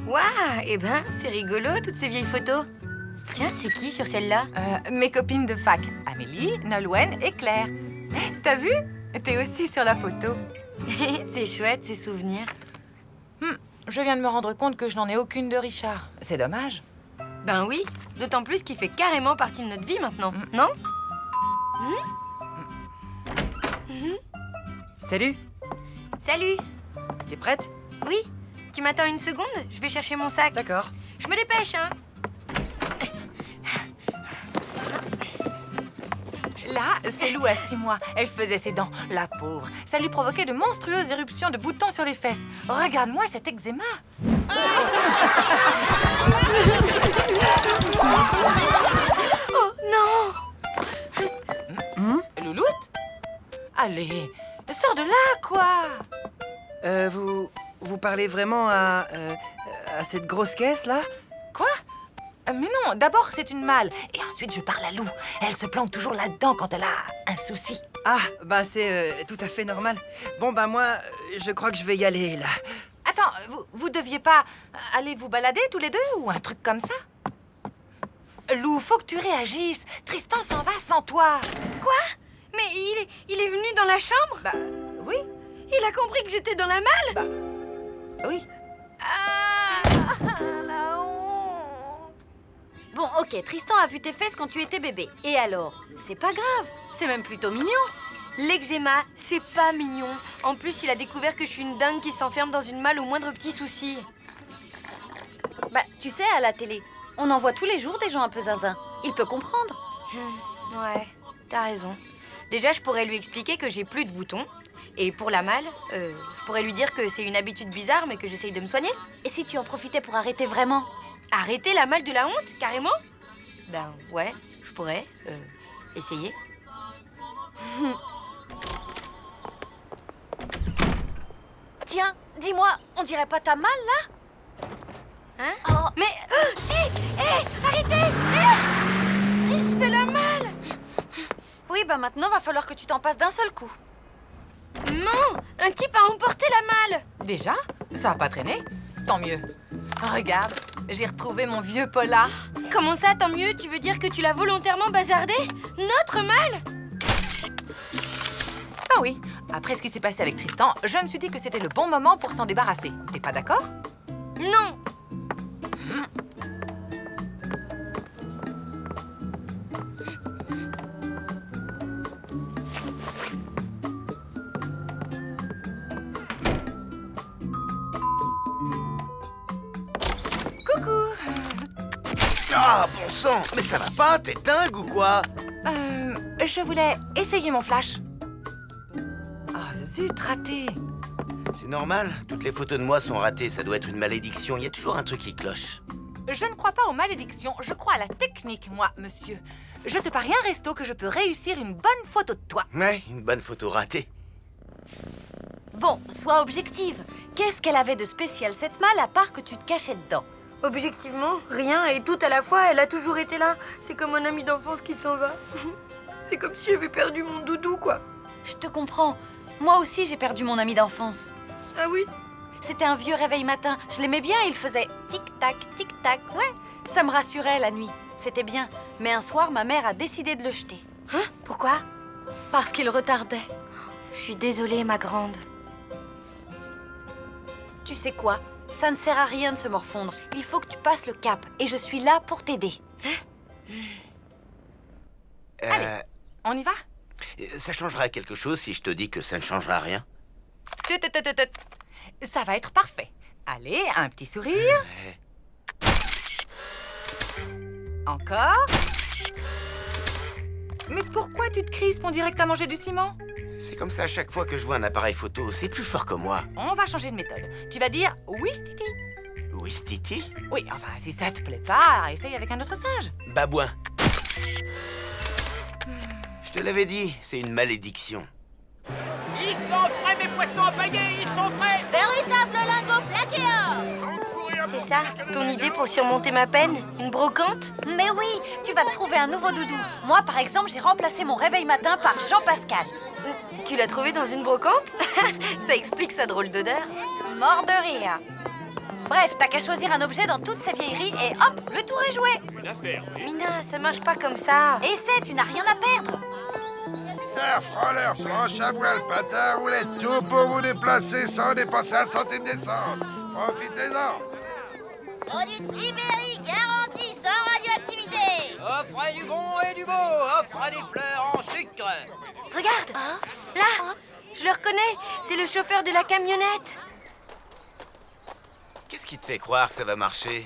Waouh, eh ben, c'est rigolo, toutes ces vieilles photos. Tiens, c'est qui sur celle-là? Mes copines de fac, Amélie, Nolwenn et Claire. T'as vu? T'es aussi sur la photo. C'est chouette, ces souvenirs. Je viens de me rendre compte que je n'en ai aucune de Richard. C'est dommage. Ben oui, d'autant plus qu'il fait carrément partie de notre vie maintenant, non? Salut, Salut. t'es prête? Oui, tu m'attends une seconde? Je vais chercher mon sac. D'accord. Je me dépêche, hein. Là, c'est Lou à 6 mois. Elle faisait ses dents, la pauvre. Ça lui provoquait de monstrueuses éruptions de boutons sur les fesses. Regarde-moi cet eczéma. Oh non! Louloute? Allez, sors de là, quoi. Vous parlez vraiment à cette grosse caisse, là? Quoi? Mais non, d'abord c'est une malle. Et ensuite je parle à Lou. Elle se planque toujours là-dedans quand elle a un souci. Ah, bah c'est tout à fait normal. Bon, bah moi, je crois que je vais y aller, là. Attends, vous deviez pas aller vous balader tous les deux ou un truc comme ça? Lou, faut que tu réagisses. Tristan s'en va sans toi. Quoi? Mais il est venu dans la chambre? Bah, oui. Il a compris que j'étais dans la malle? Bah, oui. Ah, la honte. Bon, ok, Tristan a vu tes fesses quand tu étais bébé. Et alors? C'est pas grave, c'est même plutôt mignon. L'eczéma, c'est pas mignon. En plus, il a découvert que je suis une dingue qui s'enferme dans une malle au moindre petit souci. Bah, tu sais, à la télé, on en voit tous les jours des gens un peu zinzin. Il peut comprendre. Ouais, t'as raison. Déjà, je pourrais lui expliquer que j'ai plus de boutons. Et pour la malle, je pourrais lui dire que c'est une habitude bizarre, mais que j'essaye de me soigner. Et si tu en profitais pour arrêter vraiment? Arrêter la malle de la honte, carrément? Ben ouais, je pourrais essayer. Tiens, dis-moi, on dirait pas ta malle, là? Hein? Oh. Mais si! Hé, arrêtez! Il se fait la malle! Oui, bah maintenant, va falloir que tu t'en passes d'un seul coup. Non! Un type a emporté la malle! Déjà? Ça a pas traîné? Tant mieux. Regarde, j'ai retrouvé mon vieux polar. Comment ça, tant mieux? Tu veux dire que tu l'as volontairement bazardé? Notre malle? Ah oui, après ce qui s'est passé avec Tristan, je me suis dit que c'était le bon moment pour s'en débarrasser. T'es pas d'accord? Non! Ah, bon sang, mais ça va pas, t'es dingue ou quoi? Je voulais essayer mon flash. Ah, zut, raté. C'est normal, toutes les photos de moi sont ratées, ça doit être une malédiction, il y a toujours un truc qui cloche. Je ne crois pas aux malédictions, je crois à la technique, moi, monsieur. Je te parie un resto que je peux réussir une bonne photo de toi. Ouais, une bonne photo ratée. Bon, sois objective. Qu'est-ce qu'elle avait de spécial, cette malle, à part que tu te cachais dedans? Objectivement, rien et tout à la fois, elle a toujours été là. C'est comme un ami d'enfance qui s'en va. C'est comme si j'avais perdu mon doudou, quoi. Je te comprends. Moi aussi, j'ai perdu mon ami d'enfance. Ah oui? C'était un vieux réveil matin. Je l'aimais bien, il faisait tic-tac, tic-tac. Ouais, ça me rassurait la nuit. C'était bien. Mais un soir, ma mère a décidé de le jeter. Hein? Pourquoi? Parce qu'il retardait. Je suis désolée, ma grande. Tu sais quoi? Ça ne sert à rien de se morfondre. Il faut que tu passes le cap. Et je suis là pour t'aider. Allez, on y va? Ça changera quelque chose si je te dis que ça ne changera rien? Tut, tut, tut, tut, tut. Ça va être parfait. Allez, un petit sourire. Encore. Mais pourquoi tu te crispes? On dirait que t'as mangé du ciment. C'est comme ça à chaque fois que je vois un appareil photo, c'est plus fort que moi. On va changer de méthode. Tu vas dire oui, Titi. Ouistiti? Oui, enfin, si ça te plaît pas, essaye avec un autre singe. Babouin. Je te l'avais dit, c'est une malédiction. Ils sont frais, mes poissons empaillés, ils sont frais. Véritable lingot plaqué or. C'est ça, ton idée pour surmonter ma peine? Une brocante? Mais oui, tu vas te trouver un nouveau doudou. Moi, par exemple, j'ai remplacé mon réveil matin par Jean-Pascal. Tu l'as trouvé dans une brocante? Ça explique sa drôle d'odeur. Mort de rire. Bref, t'as qu'à choisir un objet dans toutes ces vieilleries et hop, le tour est joué. Mina, ça marche pas comme ça. Essaie, tu n'as rien à perdre. Surf, roller, planche à voile, patin, roulette, tout pour vous déplacer sans dépenser un centime d'essence. Profitez-en. Produit de Sibérie garanti sans radioactivité. Offre du bon et du beau, offre des fleurs en sucre. Regarde, là, je le reconnais, c'est le chauffeur de la camionnette. Qu'est-ce qui te fait croire que ça va marcher?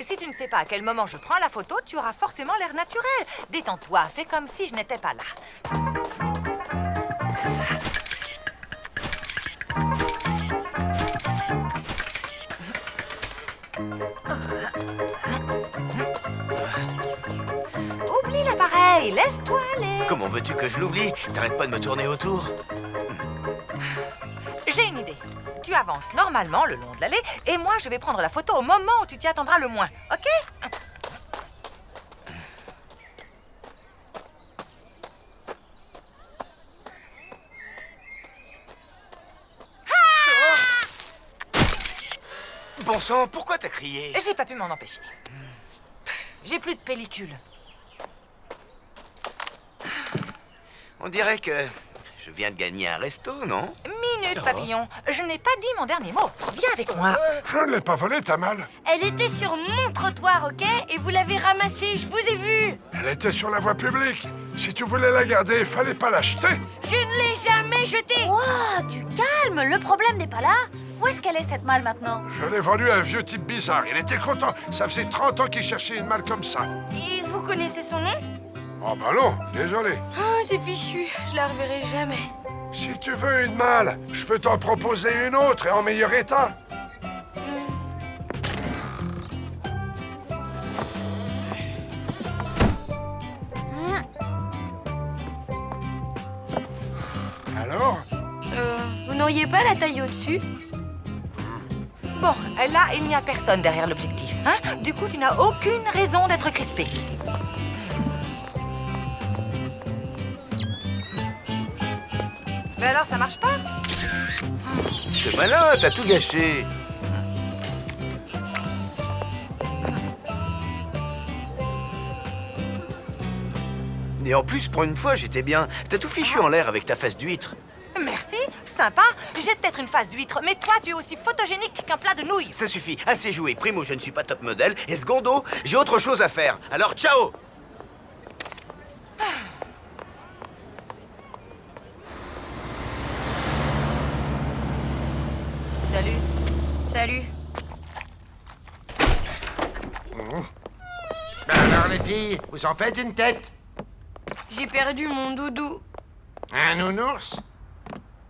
Si tu ne sais pas à quel moment je prends la photo, tu auras forcément l'air naturel. Détends-toi, fais comme si je n'étais pas là. Oublie l'appareil, laisse-toi aller. Comment veux-tu que je l'oublie? T'arrêtes pas de me tourner autour. J'ai une idée. Tu avances normalement le long de l'allée et moi je vais prendre la photo au moment où tu t'y attendras le moins, ok? Bon sang, pourquoi t'as crié? J'ai pas pu m'en empêcher. J'ai plus de pellicule. On dirait que je viens de gagner un resto, non? Minute, papillon. Je n'ai pas dit mon dernier mot. Viens avec moi. Je ne l'ai pas volée, ta malle. Elle était sur mon trottoir, ok? Et vous l'avez ramassée, je vous ai vu. Elle était sur la voie publique. Si tu voulais la garder, il fallait pas l'acheter. Je ne l'ai jamais jetée. Ouah, du calme, le problème n'est pas là. Où est-ce qu'elle est, cette malle, maintenant? Je l'ai vendue à un vieux type bizarre. Il était content. Ça faisait 30 ans qu'il cherchait une malle comme ça. Et vous connaissez son nom? Oh bah non, désolé. Oh, c'est fichu, je la reverrai jamais. Si tu veux une malle, je peux t'en proposer une autre et en meilleur état. Alors? Vous n'auriez pas la taille au-dessus? Bon, là, il n'y a personne derrière l'objectif, hein? Du coup, tu n'as aucune raison d'être crispé. Mais alors, ça marche pas? C'est malin, t'as tout gâché. Et en plus, pour une fois, j'étais bien. T'as tout fichu en l'air avec ta face d'huître. Merci, sympa. J'ai peut-être une face d'huître, mais toi, tu es aussi photogénique qu'un plat de nouilles. Ça suffit, assez joué. Primo, je ne suis pas top modèle. Et secondo, j'ai autre chose à faire. Alors, ciao! Salut. Salut. Alors les filles, vous en faites une tête? J'ai perdu mon doudou. Un nounours?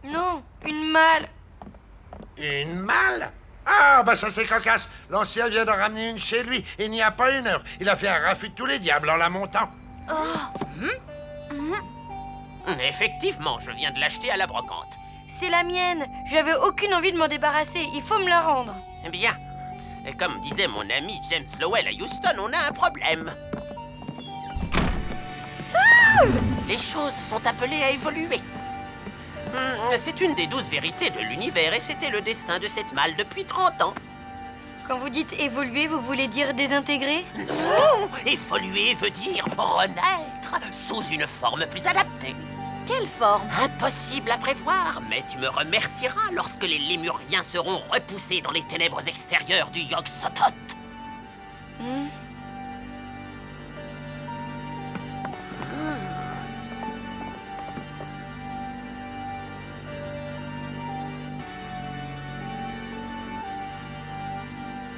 Non, une malle. Une malle? Ah, bah ça c'est cocasse. L'ancien vient d'en ramener une chez lui. Il n'y a pas une heure. Il a fait un raffut de tous les diables en la montant. Effectivement, je viens de l'acheter à la brocante. C'est la mienne. J'avais aucune envie de m'en débarrasser. Il faut me la rendre. Bien. Et comme disait mon ami James Lowell à Houston, on a un problème. Les choses sont appelées à évoluer. C'est une des 12 vérités de l'univers et c'était le destin de cette malle depuis 30 ans. Quand vous dites évoluer, vous voulez dire désintégrer? Non, évoluer veut dire renaître sous une forme plus adaptée. quelle forme? Impossible à prévoir, mais tu me remercieras lorsque les lémuriens seront repoussés dans les ténèbres extérieures du Yog-Sothoth.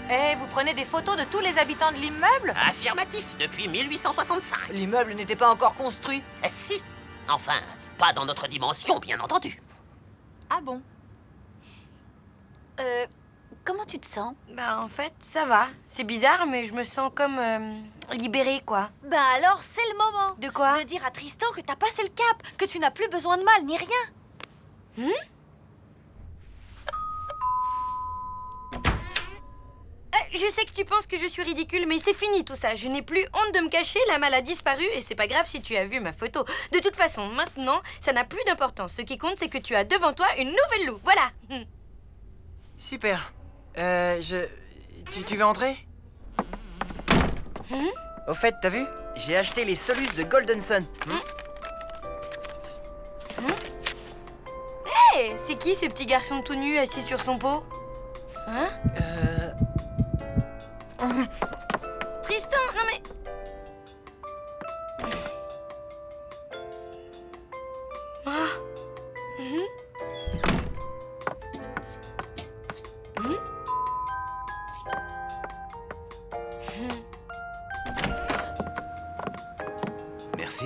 Eh, vous prenez des photos de tous les habitants de l'immeuble? Affirmatif, depuis 1865. L'immeuble n'était pas encore construit. Si. Enfin, pas dans notre dimension, bien entendu. Ah bon? Comment tu te sens? Bah en fait, ça va. C'est bizarre, mais je me sens comme libérée, quoi. Bah alors, c'est le moment. De quoi? De dire à Tristan que t'as passé le cap, que tu n'as plus besoin de mal, ni rien. Je sais que tu penses que je suis ridicule, mais c'est fini tout ça. Je n'ai plus honte de me cacher, la malle a disparu et c'est pas grave si tu as vu ma photo. De toute façon, maintenant, ça n'a plus d'importance. Ce qui compte, c'est que tu as devant toi une nouvelle Lou. Voilà. Super. Tu veux entrer? Au fait, t'as vu? J'ai acheté les Solus de Golden Sun. Hé, c'est qui ce petit garçon tout nu assis sur son pot? Hein? Tristan, non mais... Merci.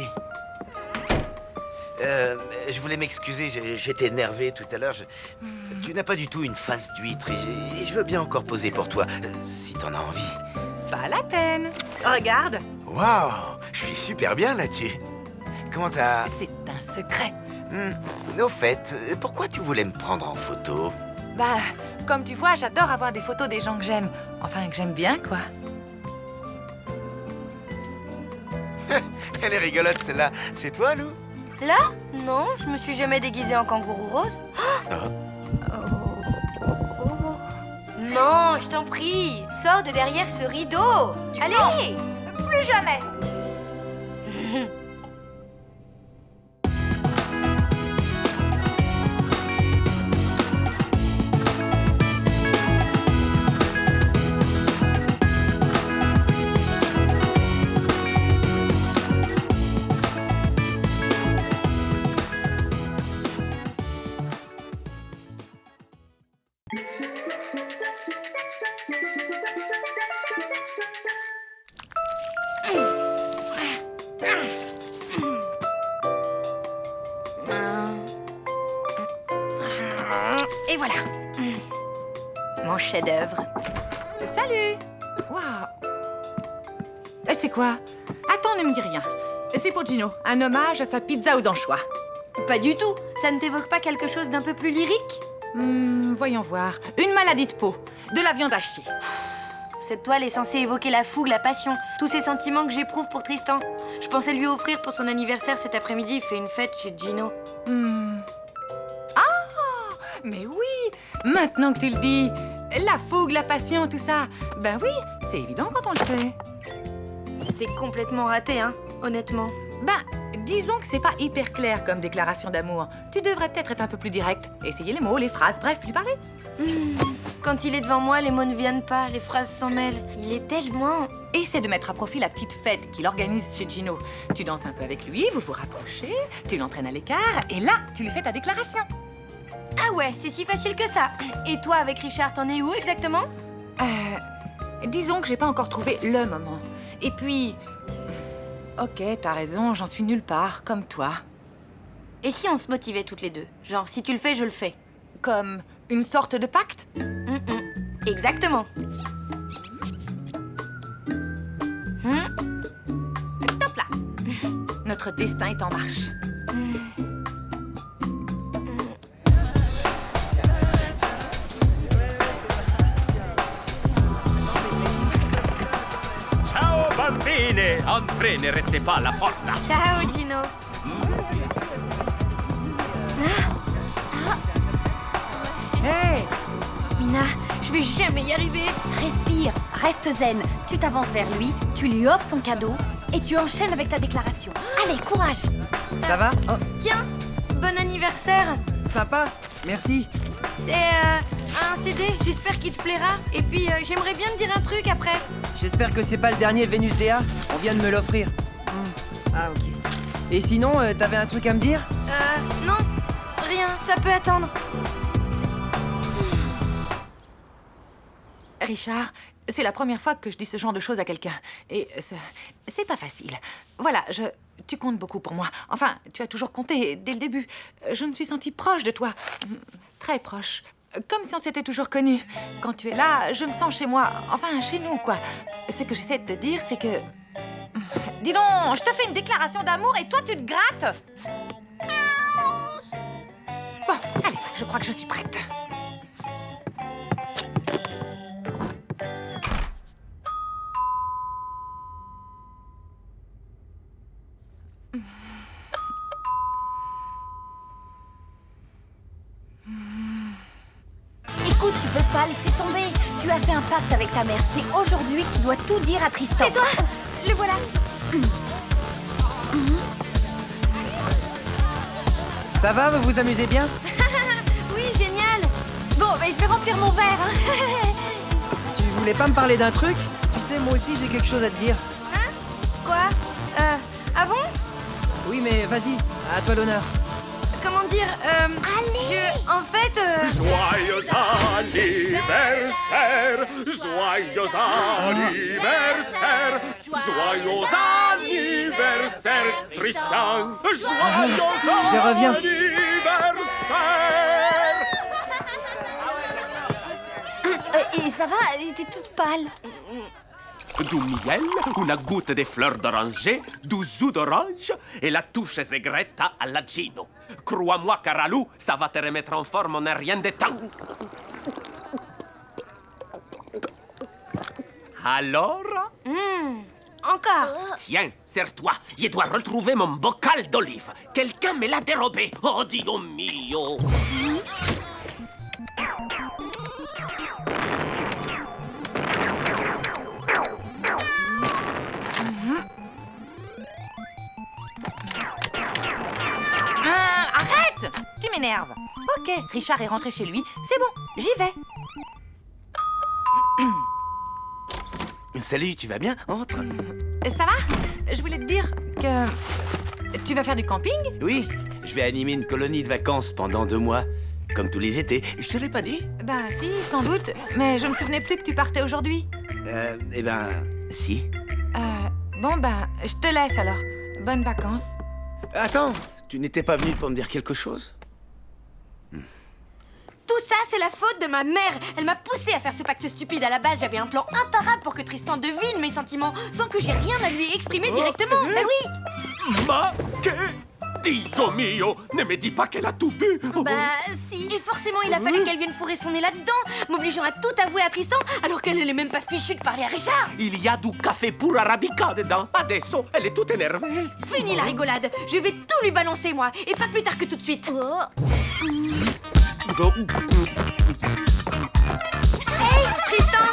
Je voulais m'excuser, j'étais énervé tout à l'heure. Tu n'as pas du tout une face d'huître et je veux bien encore poser pour toi, si t'en as envie. Pas la peine. Regarde. Waouh, je suis super bien là-dessus. Comment t'as... C'est un secret. Au fait, pourquoi tu voulais me prendre en photo? Bah, comme tu vois, j'adore avoir des photos des gens que j'aime. Enfin, que j'aime bien, quoi. Elle est rigolote celle-là. C'est toi, Lou? Là? Non, je me suis jamais déguisée en kangourou rose. Non, je t'en prie, sors de derrière ce rideau. Allez! Plus jamais. Et voilà. Mon chef-d'œuvre. Salut. Waouh. C'est quoi? Attends, ne me dis rien. C'est pour Gino, un hommage à sa pizza aux anchois. Pas du tout. Ça ne t'évoque pas quelque chose d'un peu plus lyrique? Voyons voir. Une maladie de peau, de la viande hachée. Cette toile est censée évoquer la fougue, la passion, tous ces sentiments que j'éprouve pour Tristan. Je pensais lui offrir pour son anniversaire cet après-midi. Il fait une fête chez Gino. Ah, mais oui. Maintenant que tu le dis, la fougue, la passion, tout ça. Ben oui, c'est évident quand on le sait. C'est complètement raté, hein, honnêtement. Ben, disons que c'est pas hyper clair comme déclaration d'amour. Tu devrais peut-être être un peu plus direct. Essayer les mots, les phrases, bref, lui parler. Quand il est devant moi, les mots ne viennent pas, les phrases s'en mêlent. Il est tellement... Essaie de mettre à profit la petite fête qu'il organise chez Gino. Tu danses un peu avec lui, vous vous rapprochez, tu l'entraînes à l'écart, et là, tu lui fais ta déclaration. Ah ouais, c'est si facile que ça. Et toi, avec Richard, t'en es où exactement? Disons que j'ai pas encore trouvé le moment. Et puis... Ok, t'as raison, j'en suis nulle part, comme toi. Et si on se motivait toutes les deux? Genre, si tu le fais, je le fais. Comme une sorte de pacte? Exactement. Top là. Notre destin est en marche. Ciao bambine! Entrez, ne restez pas à la porta. Ciao, Gino. Hey! Mina, je vais jamais y arriver. Respire, reste zen. Tu t'avances vers lui, tu lui offres son cadeau et tu enchaînes avec ta déclaration. Allez, courage. Ça va? Oh, Tiens, bon anniversaire. sympa. Merci. C'est un CD, j'espère qu'il te plaira. Et puis, j'aimerais bien te dire un truc après. J'espère que c'est pas le dernier Vénus DA. On vient de me l'offrir. Ah, ok. Et sinon, t'avais un truc à me dire? Non, rien, ça peut attendre. Richard, c'est la première fois que je dis ce genre de choses à quelqu'un. Et c'est pas facile. Voilà, tu comptes beaucoup pour moi. Enfin, tu as toujours compté dès le début. Je me suis sentie proche de toi. Très proche. Comme si on s'était toujours connus. Quand tu es là, je me sens chez moi. Enfin, chez nous, quoi. Ce que j'essaie de te dire, c'est que... Dis donc, je te fais une déclaration d'amour et toi, tu te grattes. Bon, allez, je crois que je suis prête. Écoute, tu peux pas laisser tomber. Tu as fait un pacte avec ta mère. C'est aujourd'hui que tu dois tout dire à Tristan. Et toi? Le voilà. Ça va, vous vous amusez bien? Oui, génial. Bon, mais je vais remplir mon verre. Hein. Tu voulais pas me parler d'un truc? Tu sais, moi aussi j'ai quelque chose à te dire. Quoi? Ah bon? Oui, mais vas-y, à toi l'honneur. Comment dire? En fait, Joyeux anniversaire, joyeux anniversaire, joyeux anniversaire, Tristan, joyeux Je reviens. anniversaire. Et ça va? T'es toute pâle. Du miel, una goutte de fleurs d'oranger, du jus d'orange et la touche segreta alla Gino. Crois-moi, Caralou, ça va te remettre en forme en un rien de temps. Alors? encore. Tiens, serre-toi. Je dois retrouver mon bocal d'olive. Quelqu'un me l'a dérobé. Oh, Dio mio. Arrête! Tu m'énerves. Ok, Richard est rentré chez lui. C'est bon, j'y vais. Salut, tu vas bien? Entre. Ça va? Je voulais te dire que... Tu vas faire du camping? Oui, je vais animer une colonie de vacances pendant 2 mois. Comme tous les étés. Je te l'ai pas dit? Bah si, sans doute. Mais je me souvenais plus que tu partais aujourd'hui. Eh ben, si. Bon bah, je te laisse alors. Bonnes vacances. Attends, tu n'étais pas venu pour me dire quelque chose? Tout ça, c'est la faute de ma mère. Elle m'a poussé à faire ce pacte stupide. À la base, j'avais un plan imparable pour que Tristan devine mes sentiments sans que j'ai rien à lui exprimer directement. Mais oui. Ma que? Dio mio, ne me dis pas qu'elle a tout bu. Bah si. Et forcément, il a fallu qu'elle vienne fourrer son nez là-dedans, m'obligeant à tout avouer à Tristan, alors qu'elle n'est même pas fichue de parler à Richard. Il y a du café pour arabica dedans. Adesso, elle est toute énervée. Fini la rigolade. Je vais tout lui balancer, moi. Et pas plus tard que tout de suite. Hey, Tristan.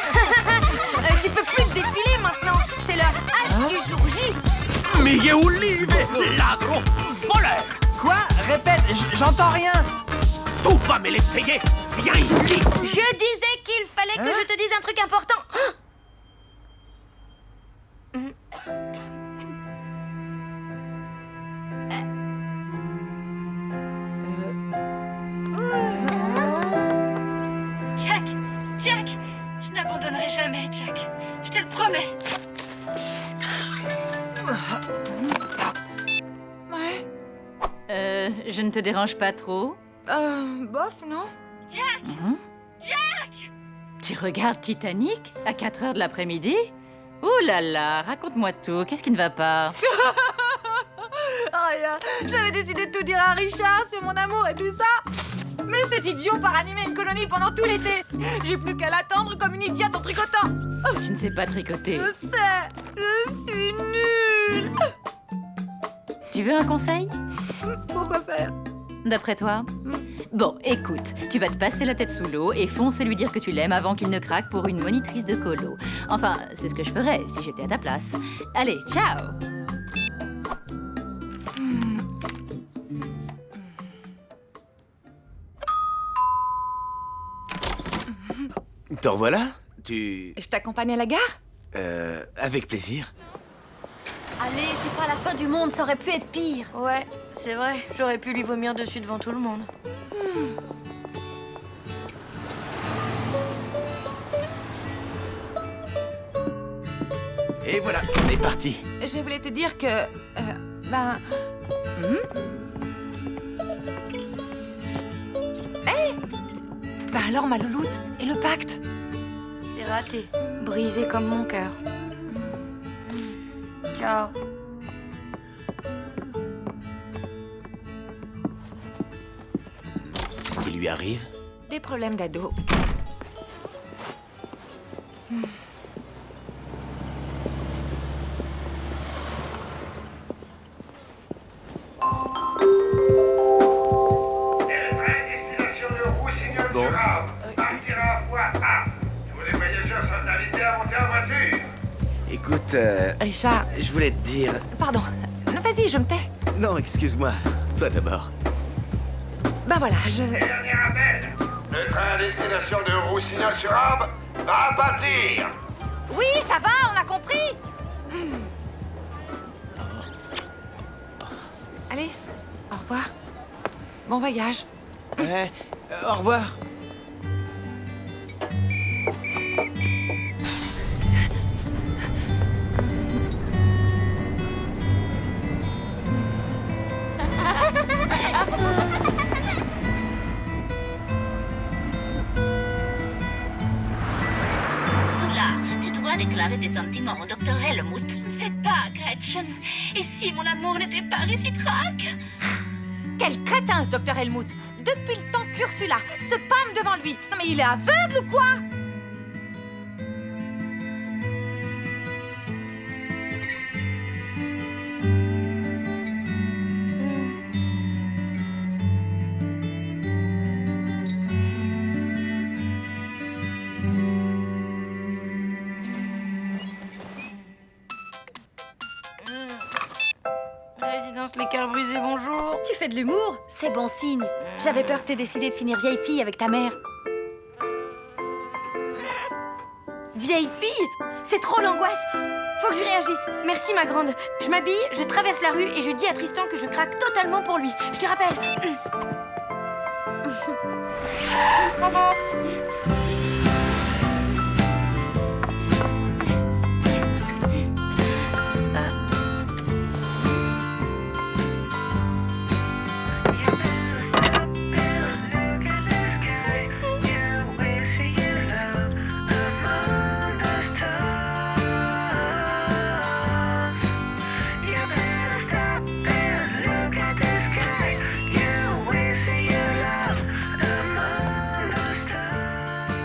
Tu peux plus te défiler maintenant. C'est l'heure H du jour J. Mille olive, ladro, voleur. Quoi? Répète, j'entends rien. Tu vas me les payer. Viens ici. Je disais qu'il fallait que je te dise un truc important. Jack, je n'abandonnerai jamais, Jack. Je te le promets. Ouais. Je ne te dérange pas trop? Bof, non? Jack! Jack! Tu regardes Titanic à 4 heures de l'après-midi? Ouh là là, raconte-moi tout. Qu'est-ce qui ne va pas? Rien. J'avais décidé de tout dire à Richard sur mon amour et tout ça. Mais cet idiot part animer une colonie pendant tout l'été. J'ai plus qu'à l'attendre comme une idiote en tricotant. Tu ne sais pas tricoter. Je sais, je suis nulle. Tu veux un conseil? Pourquoi faire? D'après toi? Bon, écoute, tu vas te passer la tête sous l'eau et fonce lui dire que tu l'aimes avant qu'il ne craque pour une monitrice de colo. Enfin, c'est ce que je ferais si j'étais à ta place. Allez, ciao! T'en revoilà? Tu... Je t'accompagne à la gare? Avec plaisir. Allez, c'est pas la fin du monde, ça aurait pu être pire. Ouais, c'est vrai, j'aurais pu lui vomir dessus devant tout le monde. Et voilà, on est parti. Je voulais te dire que... Hé Bah alors, ma louloute, et le pacte? C'est raté, brisé comme mon cœur. Ciao. Qu'est-ce qui lui arrive? Des problèmes d'ado. Destination de Roussignol-sur-Arve. Partira à voie A. Tous les voyageurs sont invités à monter en voiture. Écoute, Richard, je voulais te dire... pardon. Vas-y, je me tais. Non, excuse-moi. Toi d'abord. Ben voilà, Dernier appel. Le train à destination de Roussignol-sur-Arve va partir. Oui, ça va, on a compris. Allez, au revoir. Bon voyage. Ouais, au revoir. Ursula, tu dois déclarer tes sentiments au docteur Helmut. Je ne sais pas, Gretchen. Et si mon amour n'était pas réciproque? Quel crétin, ce docteur Helmut. Depuis le temps qu'Ursula se pâme devant lui. Non mais il est aveugle ou quoi? Résidence Les Cœurs Brisés, bonjour. Tu fais de l'humour? C'est bon signe. J'avais peur que t'aies décidé de finir vieille fille avec ta mère. Vieille fille? C'est trop l'angoisse. Faut que je réagisse. Merci, ma grande. Je m'habille, je traverse la rue et je dis à Tristan que je craque totalement pour lui. Je te rappelle.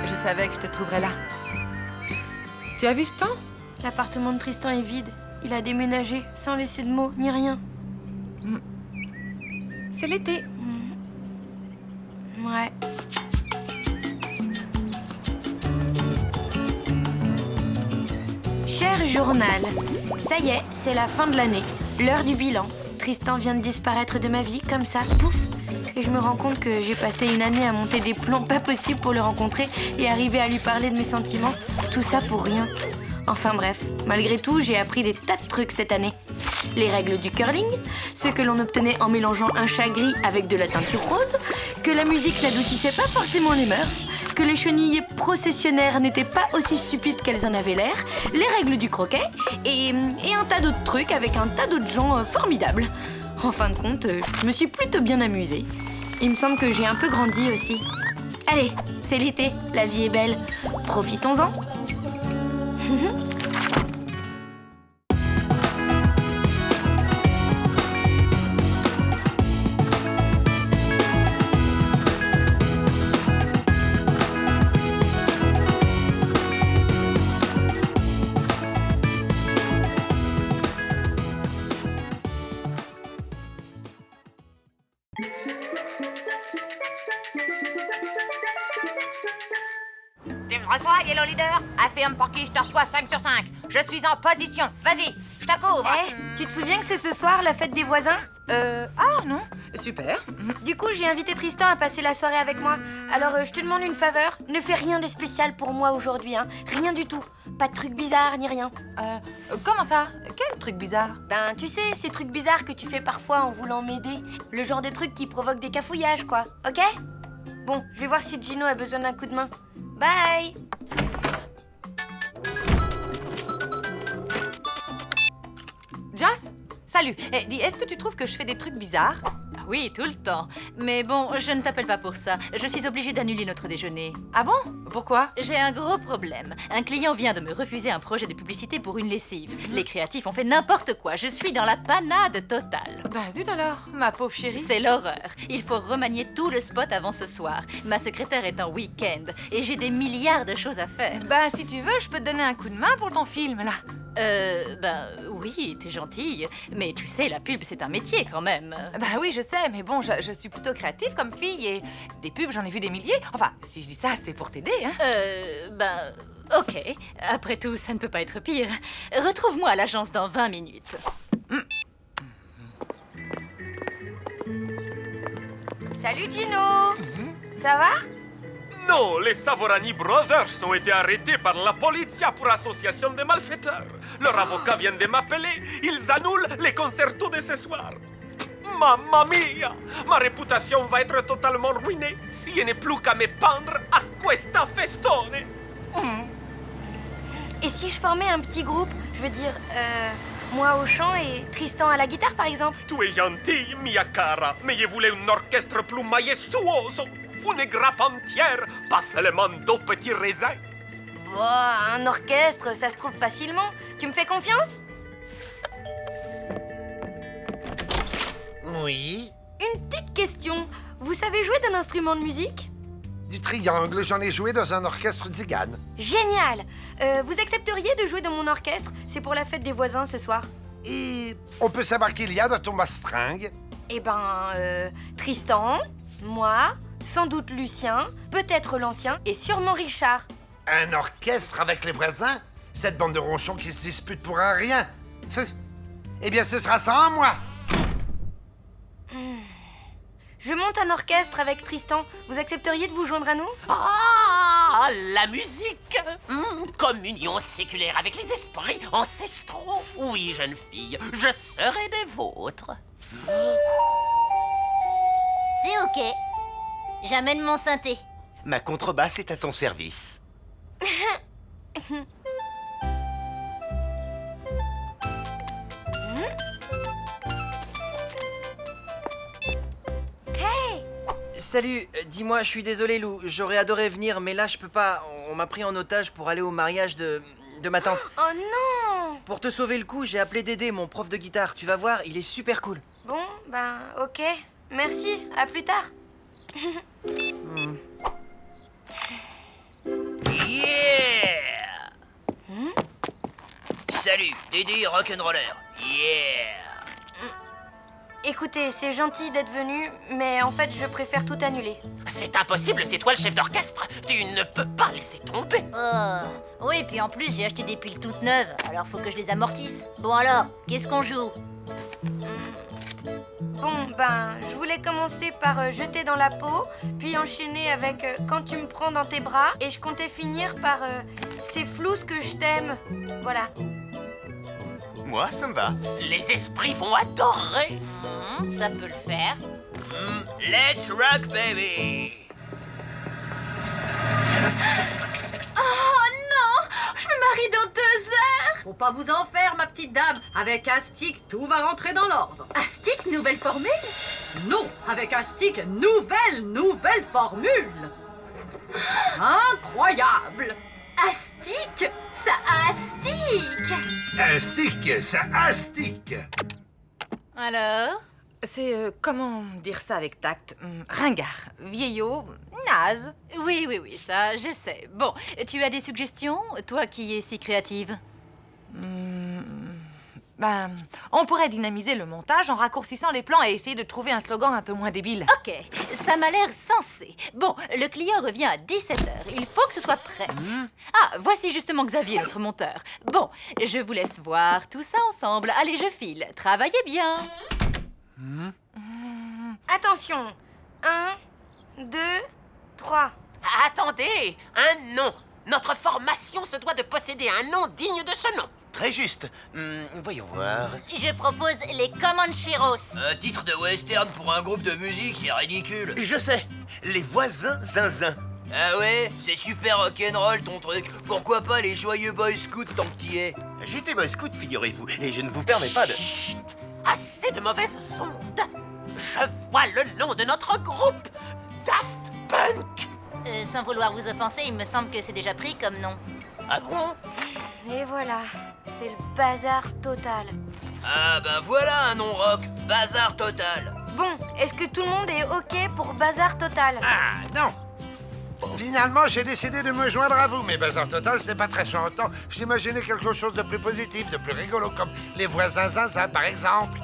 Je savais que je te trouverais là. Tu as vu ce temps? L'appartement de Tristan est vide. Il a déménagé sans laisser de mots ni rien. C'est l'été. Ouais. Cher journal, ça y est, c'est la fin de l'année. L'heure du bilan. Tristan vient de disparaître de ma vie, comme ça, pouf. Et je me rends compte que j'ai passé une année à monter des plans pas possibles pour le rencontrer et arriver à lui parler de mes sentiments. Tout ça pour rien. Enfin bref, malgré tout, j'ai appris des tas de trucs cette année. Les règles du curling, ce que l'on obtenait en mélangeant un chat gris avec de la teinture rose, que la musique n'adoucissait pas forcément les mœurs, que les chenilles processionnaires n'étaient pas aussi stupides qu'elles en avaient l'air, les règles du croquet et un tas d'autres trucs avec un tas d'autres gens formidables. En fin de compte, je me suis plutôt bien amusée. Il me semble que j'ai un peu grandi aussi. Allez, c'est l'été, la vie est belle. Profitons-en. Tu me reçois, Yellow Allô, leader? Affirme pour qui je te reçois 5 sur 5. Je suis en position. Vas-y, je te couvre. Tu te souviens que c'est ce soir la fête des voisins? Ah non, super. Du coup, j'ai invité Tristan à passer la soirée avec moi. Alors, je te demande une faveur. Ne fais rien de spécial pour moi aujourd'hui, hein. Rien du tout. Pas de trucs bizarres ni rien. Comment ça? Quel truc bizarre? Ben, tu sais, ces trucs bizarres que tu fais parfois en voulant m'aider. Le genre de trucs qui provoquent des cafouillages, quoi. Ok? Bon, je vais voir si Gino a besoin d'un coup de main. Bye! Jas? Salut. Dis, est-ce que tu trouves que je fais des trucs bizarres? Oui, tout le temps. Mais bon, je ne t'appelle pas pour ça. Je suis obligée d'annuler notre déjeuner. Ah bon? Pourquoi? J'ai un gros problème. Un client vient de me refuser un projet de publicité pour une lessive. Les créatifs ont fait n'importe quoi. Je suis dans la panade totale. Bah zut alors, ma pauvre chérie. C'est l'horreur. Il faut remanier tout le spot avant ce soir. Ma secrétaire est en week-end et j'ai des milliards de choses à faire. Bah si tu veux, je peux te donner un coup de main pour ton film, là. Oui, t'es gentille. Mais tu sais, la pub, c'est un métier quand même. Bah oui, je sais, mais bon, je suis plutôt créative comme fille et des pubs, j'en ai vu des milliers. Enfin, si je dis ça, c'est pour t'aider, hein. Ok. Après tout, ça ne peut pas être pire. Retrouve-moi à l'agence dans 20 minutes. Salut Gino! Ça va? Non, les Savorani Brothers ont été arrêtés par la polizia pour association de malfaiteurs. Leur avocat vient de m'appeler. Ils annulent les concertos de ce soir. Mamma mia! Ma réputation va être totalement ruinée. Il n'est plus qu'à me pendre à questa festone. Et si je formais un petit groupe, je veux dire, moi au chant et Tristan à la guitare par exemple? Tu es gentille, mia cara, mais je voulais un orchestre plus majestuoso. Une grappe entière, pas seulement 2 petits raisins. Un orchestre, ça se trouve facilement. Tu me fais confiance? Oui. Une petite question. Vous savez jouer d'un instrument de musique? Du triangle, j'en ai joué dans un orchestre d'Igane. Génial! Vous accepteriez de jouer dans mon orchestre? C'est pour la fête des voisins ce soir. Et on peut savoir qu'il y a dans ton mastringue? Eh ben, Tristan, moi, sans doute Lucien, peut-être l'ancien et sûrement Richard. Un orchestre avec les voisins? Cette bande de ronchons qui se disputent pour un rien. Eh bien, ce sera sans moi. Je monte un orchestre avec Tristan. Vous accepteriez de vous joindre à nous? Ah, la musique! Communion séculaire avec les esprits ancestraux. Oui, jeune fille, je serai des vôtres. C'est ok. J'amène mon synthé. Ma contrebasse est à ton service. Hey! Salut, dis-moi, je suis désolé Lou, j'aurais adoré venir, mais là je peux pas. On m'a pris en otage pour aller au mariage de ma tante. Oh non! Pour te sauver le coup, j'ai appelé Dédé, mon prof de guitare. Tu vas voir, il est super cool. Bon, ben, ok. Merci, à plus tard. Yeah! Salut, Dédé Rock'n'Roller. Yeah! Écoutez, c'est gentil d'être venu, mais en fait, je préfère tout annuler. C'est impossible, c'est toi le chef d'orchestre. Tu ne peux pas laisser tomber. Oui, puis en plus, j'ai acheté des piles toutes neuves, alors faut que je les amortisse. Bon alors, qu'est-ce qu'on joue? Bon, ben, je voulais commencer par jeter dans la peau, puis enchaîner avec quand tu me prends dans tes bras, et je comptais finir par c'est flou ce que je t'aime. Voilà. Moi, ça me va. Les esprits vont adorer. Ça peut le faire. Let's rock, baby! Oh non! Je me marie dans 2 heures! Faut pas vous en faire, ma petite dame. Avec un stick, tout va rentrer dans l'ordre. Astic, nouvelle formule? Non, avec un stick, nouvelle formule. Incroyable. Astic? Ça astique! Astique, ça astique. Alors? C'est, comment dire ça avec tact? Ringard, vieillot, naze. Oui, ça, j'essaie. Bon, tu as des suggestions, toi qui es si créative? On pourrait dynamiser le montage en raccourcissant les plans et essayer de trouver un slogan un peu moins débile. Ok, ça m'a l'air sensé. Bon, le client revient à 17h. Il faut que ce soit prêt. Ah, voici justement Xavier, notre monteur. Bon, je vous laisse voir tout ça ensemble. Allez, je file. Travaillez bien. Attention. 1, 2, 3. Attendez, un nom. Notre formation se doit de posséder un nom digne de ce nom. Très juste. Voyons voir. Je propose les Comancheros. Un titre de western pour un groupe de musique, c'est ridicule. Je sais. Les voisins zinzin. Ah ouais, c'est super rock'n'roll ton truc. Pourquoi pas les joyeux boy scouts tant que t'y es? J'étais boy scout, figurez-vous, et je ne vous permets pas de... Assez de mauvaises ondes. Je vois le nom de notre groupe. Daft Punk. Sans vouloir vous offenser, il me semble que c'est déjà pris comme nom. Ah bon? Et voilà, c'est le bazar total. Ah ben voilà un nom rock, bazar total. Bon, est-ce que tout le monde est OK pour bazar total? Ah, non. Finalement, j'ai décidé de me joindre à vous, mais Bazar Total, c'est pas très chantant. J'imaginais quelque chose de plus positif, de plus rigolo, comme les voisins zinzin, par exemple.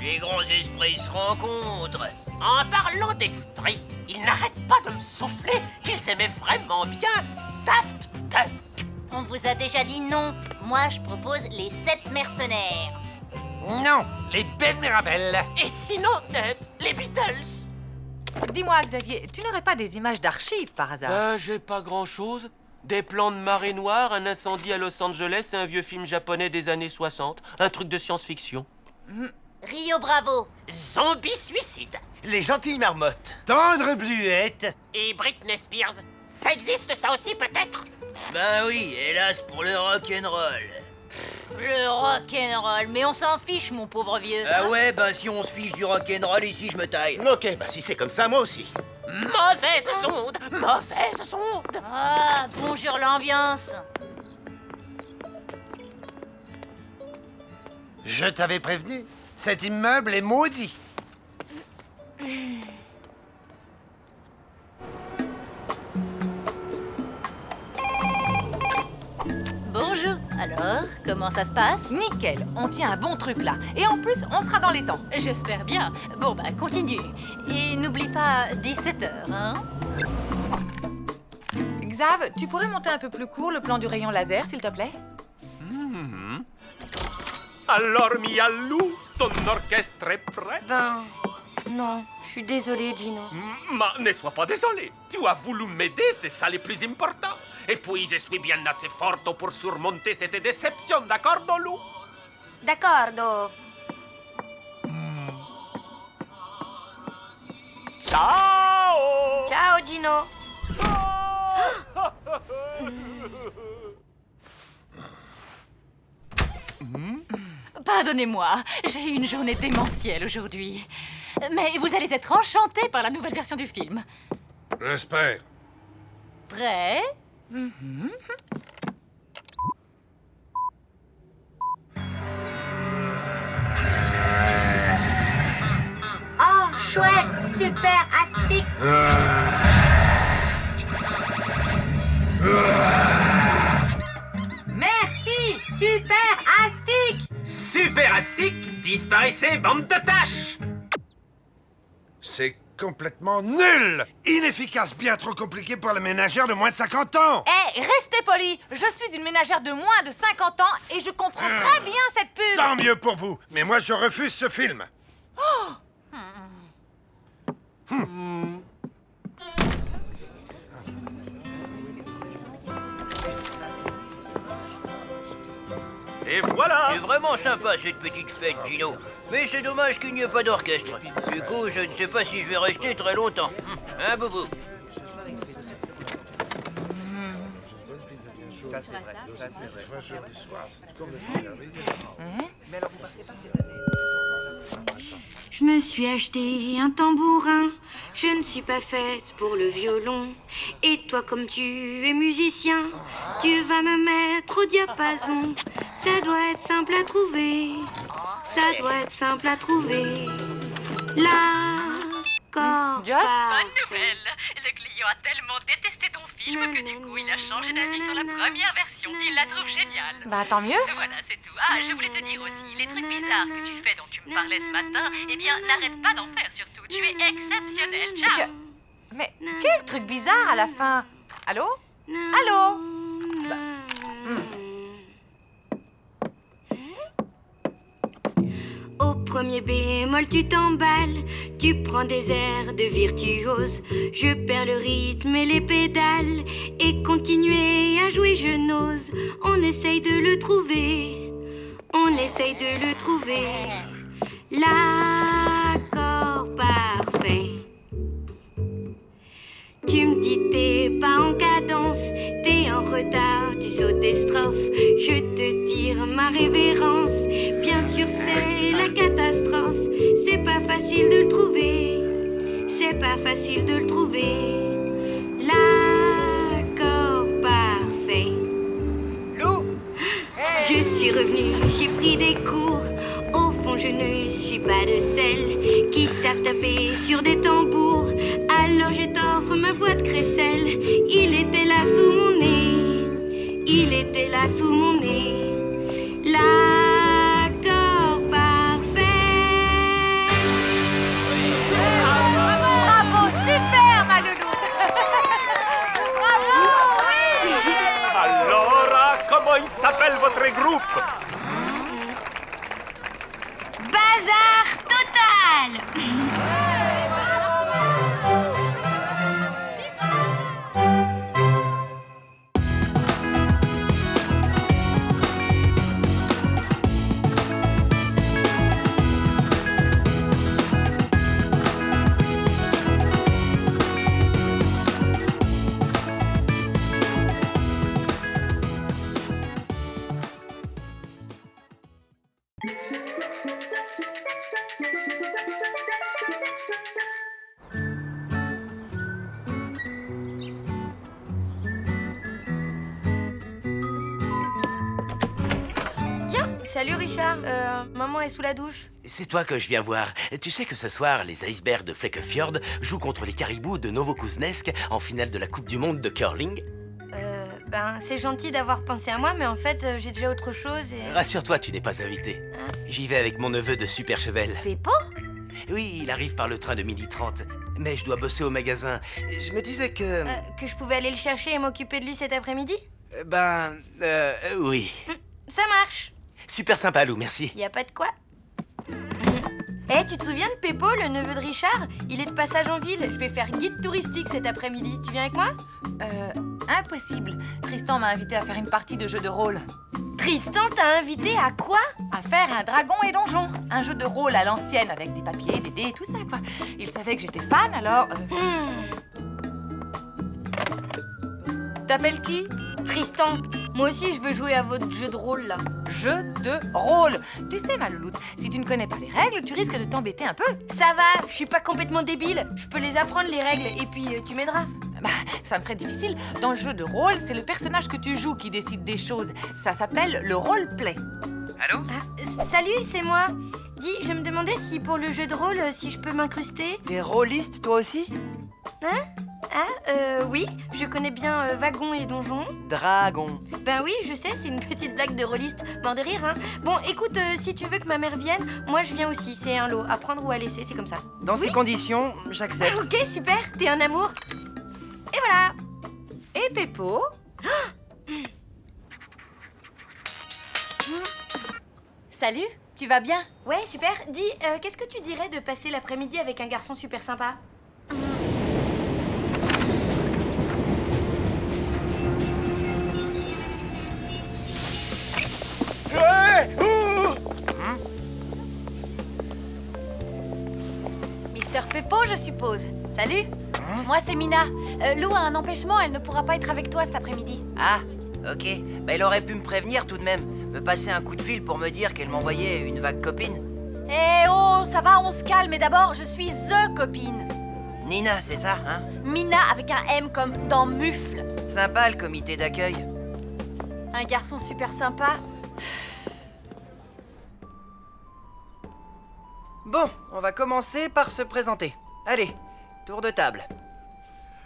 Les grands esprits se rencontrent. En parlant d'esprit, ils n'arrêtent pas de me souffler qu'ils aimaient vraiment bien Daft Punk. On vous a déjà dit non. Moi, je propose les 7 mercenaires. Non, les belles mirabelles. Et sinon, les Beatles. Dis-moi, Xavier, tu n'aurais pas des images d'archives par hasard? J'ai pas grand-chose. Des plans de marée noire, un incendie à Los Angeles et un vieux film japonais des années 60. Un truc de science-fiction. Rio Bravo. Zombie suicide. Les gentilles marmottes. Tendre bluette. Et Britney Spears. Ça existe ça aussi peut-être? Ben oui, hélas pour le rock'n'roll. Le rock'n'roll, mais on s'en fiche, mon pauvre vieux. Ah ouais, ben si on se fiche du rock'n'roll ici, je me taille. Ok, bah si c'est comme ça, moi aussi. Mauvaise onde, mauvaise onde. Ah, bonjour l'ambiance. Je t'avais prévenu. Cet immeuble est maudit. Bonjour. Alors, comment ça se passe? Nickel, on tient un bon truc là. Et en plus, on sera dans les temps. J'espère bien. Bon, bah, continue. Et n'oublie pas 17h, hein? Xav, tu pourrais monter un peu plus court le plan du rayon laser, s'il te plaît? Alors, Mialou, ton orchestre est prêt? Ben, non, je suis désolée, Gino. Ne sois pas désolé. Tu as voulu m'aider, c'est ça le plus important. Et puis, je suis bien assez forte pour surmonter cette déception, d'accord, Lou? D'accordo. Ciao! Ciao, Gino. Pardonnez-moi, j'ai eu une journée démentielle aujourd'hui. Mais vous allez être enchantés par la nouvelle version du film. J'espère. Prêt? Oh, chouette, super, astique. Merci, super, astique. Superastique, disparaissez, bande de tâches! C'est complètement nul. Inefficace, bien trop compliqué pour la ménagère de moins de 50 ans. Eh, restez polis. Je suis une ménagère de moins de 50 ans et je comprends très bien cette pub. Tant mieux pour vous, mais moi je refuse ce film. Et voilà! C'est vraiment sympa cette petite fête, Gino. Mais c'est dommage qu'il n'y ait pas d'orchestre. Du coup, je ne sais pas si je vais rester très longtemps. Hein, Boubou? Ça, c'est vrai. Ça, c'est vrai. Mais alors, vous partez pas cette année? Je me suis acheté un tambourin, je ne suis pas faite pour le violon. Et toi, comme tu es musicien, tu vas me mettre au diapason. Ça doit être simple à trouver, ça doit être simple à trouver. L'accord Joss? parfait. Bonne nouvelle! Le client a tellement détesté ton film que du coup, il a changé d'avis sur la première version. Il la trouve géniale. Bah, tant mieux. Voilà, c'est tout. Ah, je voulais voulais te dire aussi, les trucs bizarres que tu fais dont tu me parlais ce matin, eh bien, n'arrête pas d'en faire surtout. Tu es exceptionnel. Ciao. Mais quel truc bizarre à la fin. Allô? Allô? Au premier bémol, tu t'emballes, tu prends des airs de virtuose. Je perds le rythme et les pédales, et continuer à jouer, je n'ose. On essaye de le trouver, on essaye de le trouver. L'accord parfait. Tu me dis t'es pas en cadence, t'es en retard, tu sautes des strophes. Je te tire ma révérence. Bien sûr c'est la catastrophe. C'est pas facile de le trouver, c'est pas facile de le trouver. L'accord parfait. Lou! Je suis revenue, j'ai pris des cours. Au fond je ne suis pas de celles qui savent taper sur des tambours. Alors je t'offre ma voix de crécelle. Il était là sous mon nez, il était là sous mon nez. L'accord parfait. Bravo, super, ma louloute. Bravo. Alors, comment il s'appelle votre groupe? Bazar total. Salut Richard, maman est sous la douche. C'est toi que je viens voir. Tu sais que ce soir, les icebergs de Flekkefjord jouent contre les caribous de Novokuznetsk en finale de la Coupe du Monde de curling? Ben, c'est gentil d'avoir pensé à moi, mais en fait, j'ai déjà autre chose et... Rassure-toi, tu n'es pas invité. J'y vais avec mon neveu de Super Chevel. Péppo? Oui, il arrive par le train de 12h30. Mais je dois bosser au magasin. Je me disais que... Que je pouvais aller le chercher et m'occuper de lui cet après-midi? Oui. Ça marche. Super sympa, Lou, merci. Y a pas de quoi. Tu te souviens de Péppo, le neveu de Richard? Il est de passage en ville. Je vais faire guide touristique cet après-midi. Tu viens avec moi? Impossible. Tristan m'a invité à faire une partie de jeu de rôle. Tristan t'a invité à quoi? À faire un dragon et donjon. Un jeu de rôle à l'ancienne avec des papiers, des dés et tout ça, quoi. Il savait que j'étais fan, alors... T'appelles qui? Tristan. Moi aussi, je veux jouer à votre jeu de rôle, là. Jeu de rôle. Tu sais, ma louloute, si tu ne connais pas les règles, tu risques de t'embêter un peu. Ça va, je suis pas complètement débile. Je peux les apprendre, les règles, et puis tu m'aideras. Bah, ça me serait difficile. Dans le jeu de rôle, c'est le personnage que tu joues qui décide des choses. Ça s'appelle le roleplay. Allô? Salut, c'est moi. Dis, je me demandais si pour le jeu de rôle, si je peux m'incruster. T'es rôliste, toi aussi? Hein? Oui, je connais bien Wagon et Donjon. Dragon. Ben oui, je sais, c'est une petite blague de rôliste. Mort de rire, hein. Bon, écoute, si tu veux que ma mère vienne, moi je viens aussi. C'est un lot, à prendre ou à laisser, c'est comme ça. Dans ces conditions, j'accepte. Ok, super, t'es un amour. Et voilà. Et Péppo? Salut, tu vas bien? Ouais, super. Dis, qu'est-ce que tu dirais de passer l'après-midi avec un garçon super sympa? Mister Peppo, je suppose. Salut. Moi, c'est Mina. Lou a un empêchement, elle ne pourra pas être avec toi cet après-midi. Ah, ok. Bah, il aurait pu me prévenir tout de même. Me passer un coup de fil pour me dire qu'elle m'envoyait une vague copine. Eh oh, ça va, on se calme. Mais d'abord, je suis THE copine. Nina, c'est ça, hein? Mina avec un M comme dans mufle. Sympa le comité d'accueil. Un garçon super sympa. Bon, on va commencer par se présenter. Allez, tour de table.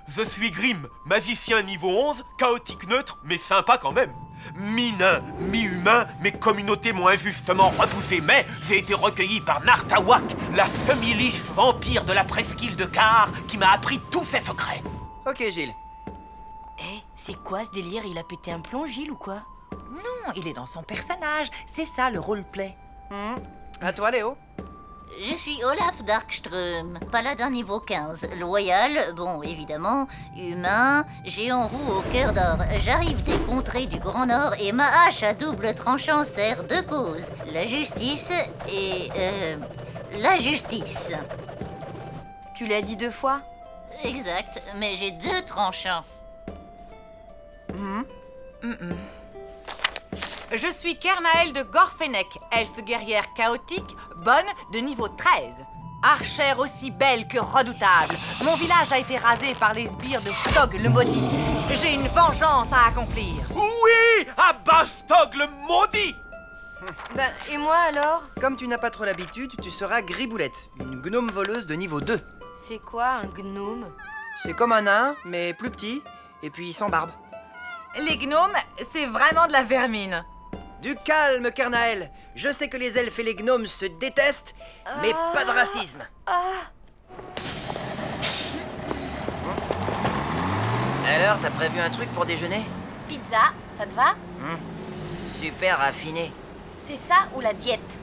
Je suis Grim, magicien niveau 11, chaotique neutre, mais sympa quand même. Mi-nain, mi-humain, mes communautés m'ont injustement repoussé, mais j'ai été recueilli par Nartawak, la semi-liche vampire de la presqu'île de Kahar, qui m'a appris tous ses secrets. Ok, Gilles. Eh, c'est quoi ce délire? Il a pété un plomb, Gilles, ou quoi? Non, il est dans son personnage. C'est ça, le roleplay. À toi, Léo. Je suis Olaf Darkström, paladin niveau 15, loyal, bon évidemment, humain, géant roux au cœur d'or. J'arrive des contrées du Grand Nord et ma hache à double tranchant sert deux causes, la justice et... la justice. Tu l'as dit 2 fois? Exact, mais j'ai 2 tranchants. Je suis Kernael de Gorfenek, elfe guerrière chaotique, bonne, de niveau 13. Archère aussi belle que redoutable. Mon village a été rasé par les sbires de Stog le maudit. J'ai une vengeance à accomplir. Oui, à Bastog le maudit. Ben, et moi alors? Comme tu n'as pas trop l'habitude, tu seras Griboulette, une gnome voleuse de niveau 2. C'est quoi un gnome? C'est comme un nain, mais plus petit, et puis sans barbe. Les gnomes, c'est vraiment de la vermine. Du calme, Kernael. Je sais que les elfes et les gnomes se détestent, mais pas de racisme. Alors, t'as prévu un truc pour déjeuner? Pizza, ça te va? Super raffiné. C'est ça ou la diète?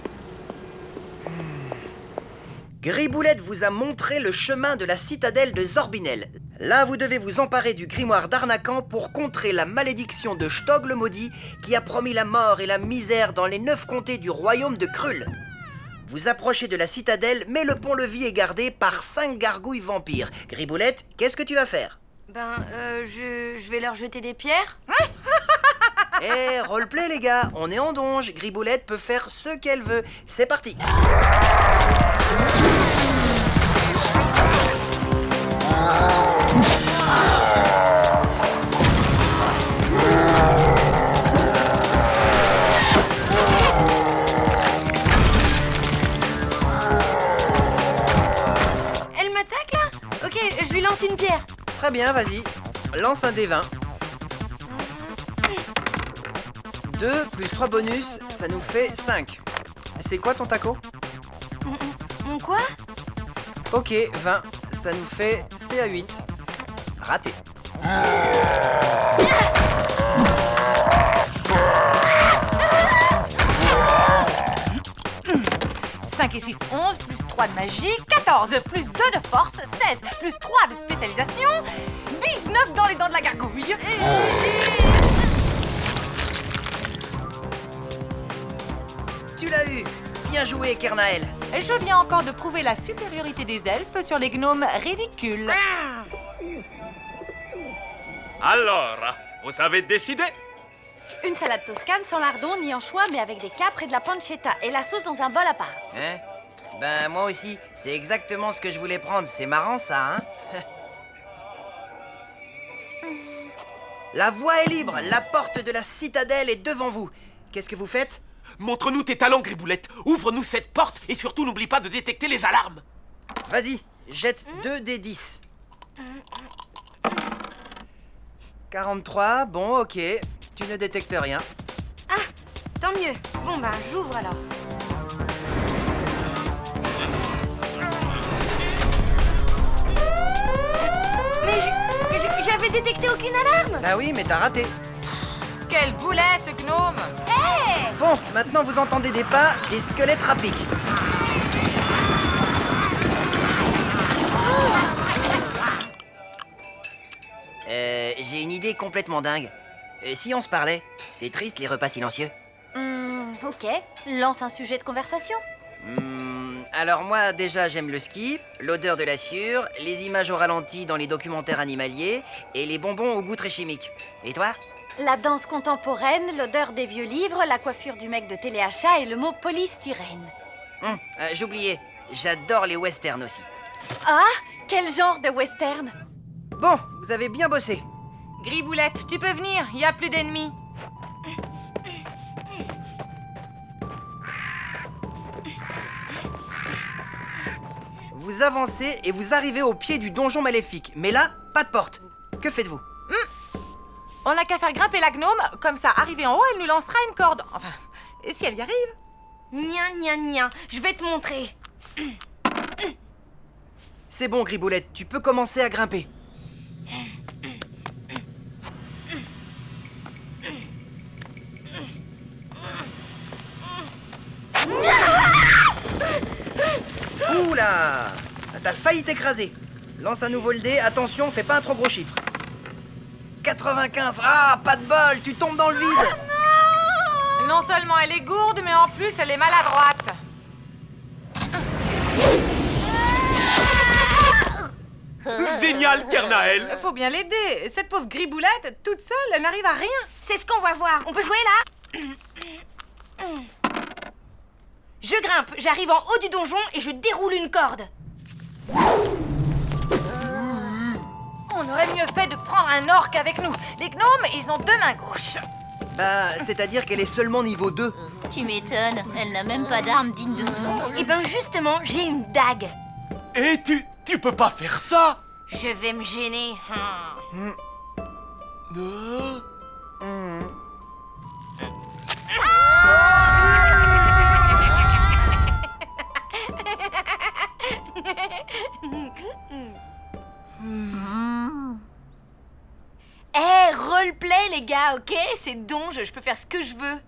Griboulette vous a montré le chemin de la citadelle de Zorbinel. Là, vous devez vous emparer du grimoire d'Arnacan pour contrer la malédiction de Stog le maudit qui a promis la mort et la misère dans les 9 comtés du royaume de Krull. Vous approchez de la citadelle, mais le pont-levis est gardé par 5 gargouilles vampires. Griboulette, qu'est-ce que tu vas faire? Ben, je vais leur jeter des pierres. Eh, roleplay les gars, on est en donge. Griboulette peut faire ce qu'elle veut. C'est parti. Elle m'attaque là? Ok, je lui lance une pierre. Très bien, vas-y. Lance un dé 20. 2 plus 3 bonus, ça nous fait 5. C'est quoi ton taco? Mon quoi? Ok, 20. Ça nous fait CA8. Raté. 5 et 6, 11, plus 3 de magie, 14, plus 2 de force, 16, plus 3 de spécialisation, 19 dans les dents de la gargouille. Tu l'as eu. Bien joué, Kernael. Je viens encore de prouver la supériorité des elfes sur les gnomes ridicules. Alors, vous avez décidé? Une salade toscane sans lardon ni anchois, mais avec des capres et de la pancetta et la sauce dans un bol à part. Hein? Ben, moi aussi. C'est exactement ce que je voulais prendre. C'est marrant, ça, hein? La voie est libre. La porte de la citadelle est devant vous. Qu'est-ce que vous faites? Montre-nous tes talents, Griboulette. Ouvre-nous cette porte et surtout n'oublie pas de détecter les alarmes. Vas-y, jette 2 des 10. 43, bon, ok. Tu ne détectes rien. Ah, tant mieux. Bon ben, j'ouvre alors. Mais j'avais détecté aucune alarme. Bah oui, mais t'as raté. Quel boulet, ce gnome! Bon, maintenant vous entendez des pas, des squelettes rapiques. J'ai une idée complètement dingue. Si on se parlait, c'est triste les repas silencieux. Ok, lance un sujet de conversation. Alors moi déjà j'aime le ski, l'odeur de la sciure, les images au ralenti dans les documentaires animaliers et les bonbons au goût très chimique. Et toi? La danse contemporaine, l'odeur des vieux livres, la coiffure du mec de téléachat et le mot polystyrène. J'oubliais, j'adore les westerns aussi. Ah, quel genre de western? Bon, vous avez bien bossé. Griboulette, tu peux venir, il n'y a plus d'ennemis. Vous avancez et vous arrivez au pied du donjon maléfique. Mais là, pas de porte. Que faites-vous? On n'a qu'à faire grimper la gnome, comme ça, arrivée en haut, elle nous lancera une corde. Enfin, et si elle y arrive? Nia, nia, nia. Je vais te montrer. C'est bon, Griboulette, tu peux commencer à grimper. Oula! T'as failli t'écraser. Lance à nouveau le dé, attention, fais pas un trop gros chiffre. 95, ah, pas de bol, tu tombes dans le vide. Non seulement elle est gourde, mais en plus elle est maladroite. Génial, Kernael. Faut bien l'aider. Cette pauvre Griboulette, toute seule, elle n'arrive à rien. C'est ce qu'on va voir. On peut jouer là? Je grimpe, j'arrive en haut du donjon et je déroule une corde. On aurait mieux fait de prendre un orc avec nous. Les gnomes, ils ont 2 mains gauches. Bah, c'est-à-dire qu'elle est seulement niveau 2. Tu m'étonnes, elle n'a même pas d'arme digne de son. Et ben justement, j'ai une dague. Et tu peux pas faire ça. Je vais me gêner. Roleplay les gars, ok? C'est Donge, je peux faire ce que je veux.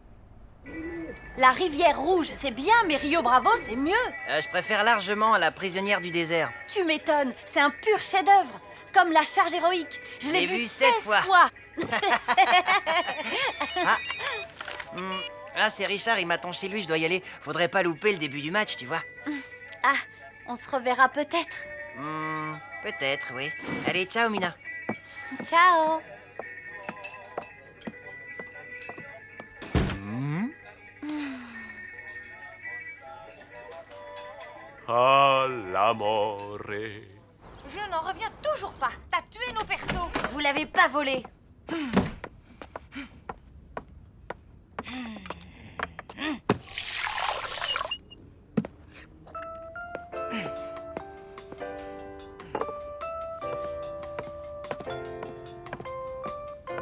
La rivière rouge, c'est bien, mais Rio Bravo, c'est mieux. Je préfère largement la prisonnière du désert. Tu m'étonnes, c'est un pur chef-d'œuvre. Comme la charge héroïque. Je l'ai vu 16 fois. Ah, c'est Richard, il m'attend chez lui, je dois y aller. Faudrait pas louper le début du match, tu vois. Ah, on se reverra peut-être. Peut-être, oui. Allez, ciao, Mina. Ciao. Ah, l'amore. Je n'en reviens toujours pas. T'as tué nos persos. Vous l'avez pas volé.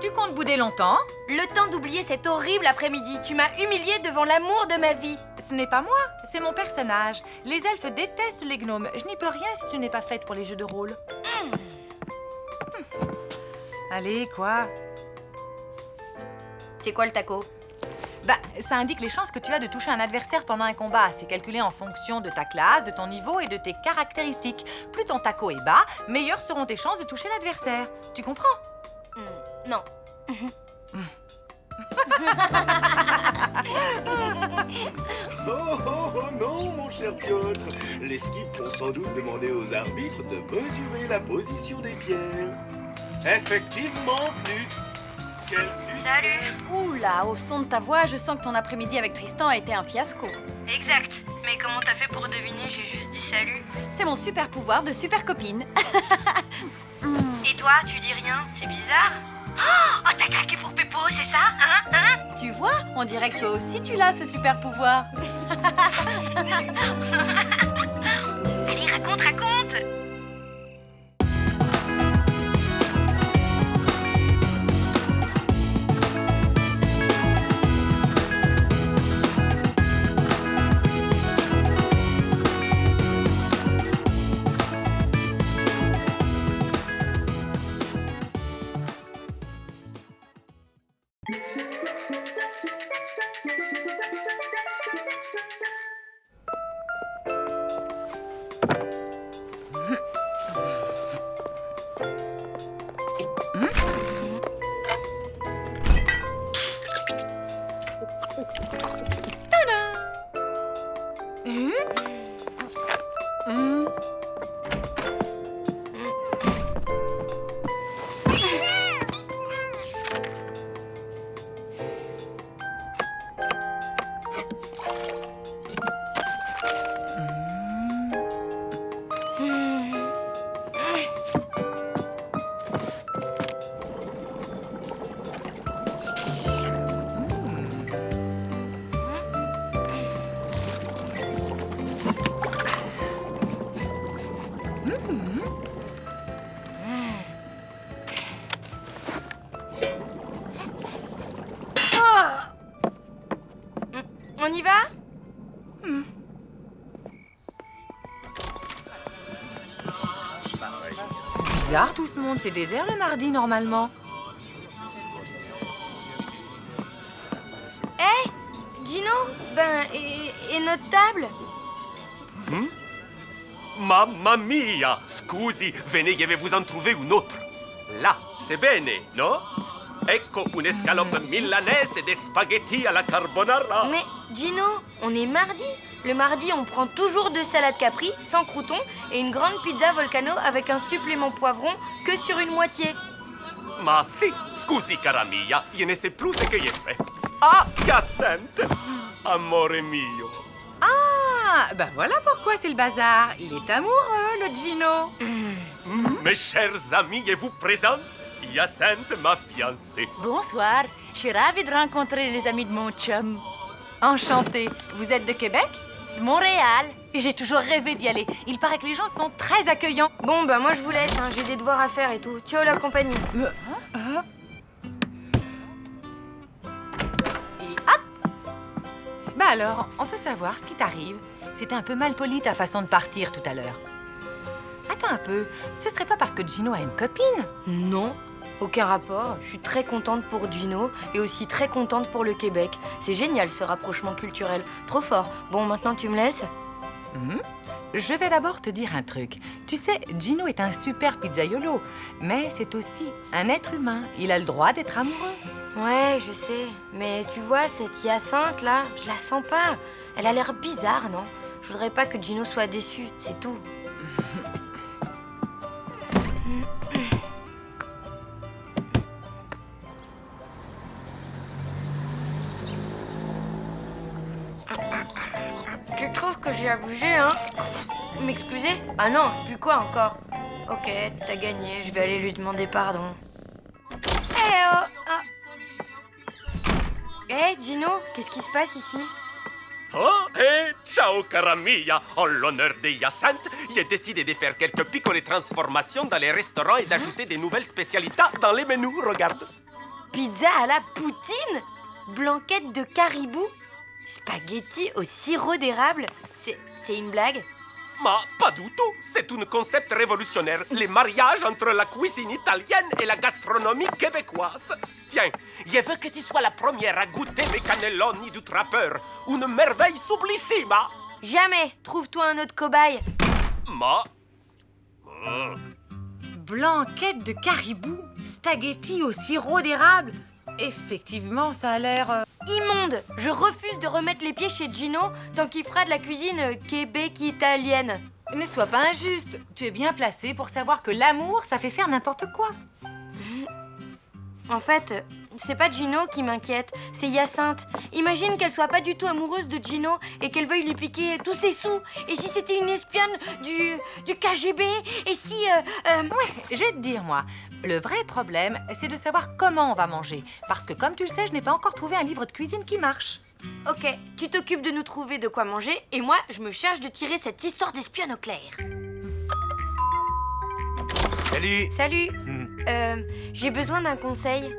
Tu comptes bouder longtemps? Le temps d'oublier cet horrible après-midi. Tu m'as humiliée devant l'amour de ma vie. Ce n'est pas moi, c'est mon personnage. Les elfes détestent les gnomes. Je n'y peux rien si tu n'es pas faite pour les jeux de rôle. Allez, quoi? C'est quoi le taco? Bah, ça indique les chances que tu as de toucher un adversaire pendant un combat. C'est calculé en fonction de ta classe, de ton niveau et de tes caractéristiques. Plus ton taco est bas, meilleures seront tes chances de toucher l'adversaire. Tu comprends? Non. Oh non, mon cher Piotr. Les skips vont sans doute demander aux arbitres de mesurer la position des pierres. Effectivement, plus. Salut. Oula, au son de ta voix, je sens que ton après-midi avec Tristan a été un fiasco. Exact. Mais comment t'as fait pour deviner? J'ai juste dit salut. C'est mon super pouvoir de super copine. Et toi, tu dis rien? C'est bizarre. Oh, t'as craqué pour Péppo, c'est ça? Hein? Tu vois, on dirait que toi aussi tu l'as, ce super pouvoir. Allez, raconte. bizarre tout ce monde, c'est désert le mardi normalement. Hé, Gino, et notre table? Mamma mia! Scusi, venez, je vais vous en trouver une autre. Là, c'est bene, no? Ecco une escalope milanaise et des spaghettis à la carbonara. Mais Gino, on est mardi. Le mardi, on prend toujours 2 salades capri, sans croûtons, et une grande pizza volcano avec un supplément poivron que sur une moitié. Ma si, scusi cara mia, je ne sais plus ce que j'ai fait. Ah, Hyacinthe! Amore mio. Ah, bah voilà pourquoi c'est le bazar. Il est amoureux, le Gino. Mes chers amis, je vous présente Hyacinthe, ma fiancée. Bonsoir, je suis ravie de rencontrer les amis de mon chum. Enchantée. Vous êtes de Québec? Montréal. J'ai toujours rêvé d'y aller. Il paraît que les gens sont très accueillants. Bon, bah moi je vous laisse, hein. J'ai des devoirs à faire et tout. Ciao la compagnie. Et hop! Bah alors, on peut savoir ce qui t'arrive. C'était un peu mal poli ta façon de partir tout à l'heure. Attends un peu, ce serait pas parce que Gino a une copine? Non, aucun rapport. Je suis très contente pour Gino et aussi très contente pour le Québec. C'est génial ce rapprochement culturel. Trop fort. Bon, maintenant tu me laisses? Je vais d'abord te dire un truc. Tu sais, Gino est un super pizzaiolo, mais c'est aussi un être humain. Il a le droit d'être amoureux. Ouais, je sais. Mais tu vois, cette Hyacinthe là, je la sens pas. Elle a l'air bizarre, non? Je voudrais pas que Gino soit déçu, c'est tout. Tu trouves que j'ai abusé, hein? M'excuser? Ah non, puis quoi encore? Ok, t'as gagné, je vais aller lui demander pardon. Hé, Gino, qu'est-ce qui se passe ici? Oh, ciao cara mia! En l'honneur de Hyacinthe, j'ai décidé de faire quelques piccole transformations dans les restaurants et d'ajouter des nouvelles spécialités dans les menus, regarde. Pizza à la poutine? Blanquette de caribou? Spaghetti au sirop d'érable? C'est une blague? Mais pas du tout, c'est un concept révolutionnaire, les mariages entre la cuisine italienne et la gastronomie québécoise. Tiens, je veux que tu sois la première à goûter mes cannelloni du trappeur, une merveille sublissima. Jamais. Trouve-toi un autre cobaye. Blanquette de caribou, spaghetti au sirop d'érable. Effectivement, ça a l'air... Immonde. Je refuse de remettre les pieds chez Gino tant qu'il fera de la cuisine québec-italienne. Ne sois pas injuste. Tu es bien placé pour savoir que l'amour, ça fait faire n'importe quoi. En fait, c'est pas Gino qui m'inquiète, c'est Hyacinthe. Imagine qu'elle soit pas du tout amoureuse de Gino et qu'elle veuille lui piquer tous ses sous. Et si c'était une espionne du KGB? Et si... Ouais, je vais te dire, moi, le vrai problème, c'est de savoir comment on va manger. Parce que, comme tu le sais, je n'ai pas encore trouvé un livre de cuisine qui marche. Ok, tu t'occupes de nous trouver de quoi manger et moi, je me charge de tirer cette histoire d'espionne au clair. Salut. Salut. J'ai besoin d'un conseil.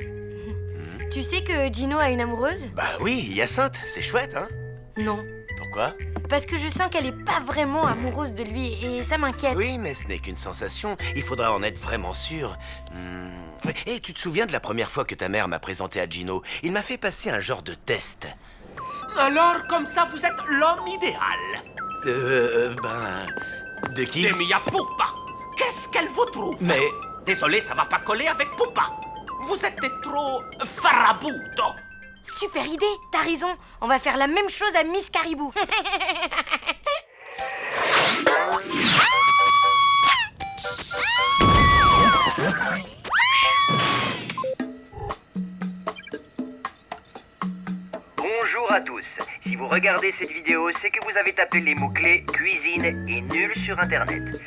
Tu sais que Gino a une amoureuse? Bah oui, Hyacinthe, c'est chouette, hein? Non. Pourquoi? Parce que je sens qu'elle est pas vraiment amoureuse de lui et ça m'inquiète. Oui, mais ce n'est qu'une sensation. Il faudra en être vraiment sûr. Et tu te souviens de la première fois que ta mère m'a présenté à Gino? Il m'a fait passer un genre de test. Alors, comme ça, vous êtes l'homme idéal. De qui? De mia pupa. Qu'est-ce qu'elle vous trouve? Mais... Désolé, ça va pas coller avec pupa. Vous êtes trop farabuto. Super idée, t'as raison. On va faire la même chose à Miss Caribou. Bonjour à tous. Si vous regardez cette vidéo, c'est que vous avez tapé les mots-clés cuisine et nul sur Internet.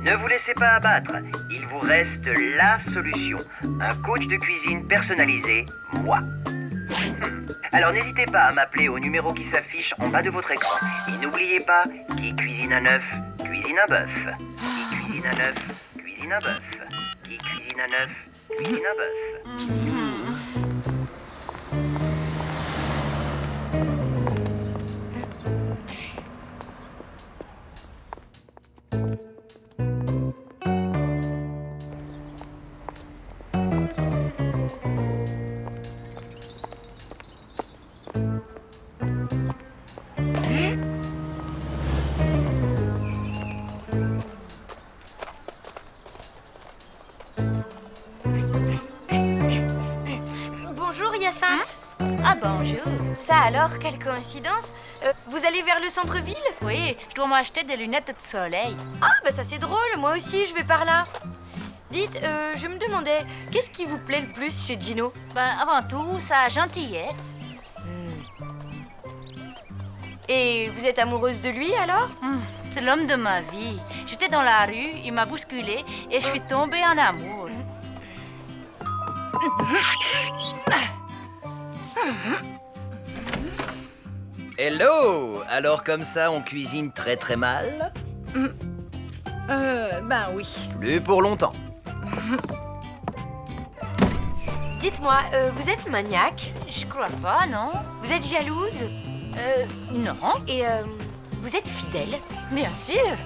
Ne vous laissez pas abattre, il vous reste la solution. Un coach de cuisine personnalisé, moi. Alors n'hésitez pas à m'appeler au numéro qui s'affiche en bas de votre écran. Et n'oubliez pas, qui cuisine un œuf, cuisine un bœuf. Qui cuisine un œuf, cuisine un bœuf. Qui cuisine un œuf, cuisine un bœuf. ça alors, quelle coïncidence. Vous allez vers le centre-ville? Oui, je dois m'acheter des lunettes de soleil. Ah, bah ça c'est drôle, moi aussi je vais par là. Dites, je me demandais, qu'est-ce qui vous plaît le plus chez Gino? Ben, avant tout, sa gentillesse. Et vous êtes amoureuse de lui alors? C'est l'homme de ma vie. J'étais dans la rue, il m'a bousculée et je suis tombée en amour. Hello! Alors comme ça, on cuisine très très mal? Ben oui. Plus pour longtemps. Dites-moi, vous êtes maniaque? Je crois pas, non? Vous êtes jalouse? Non. Et vous êtes fidèle? Bien sûr.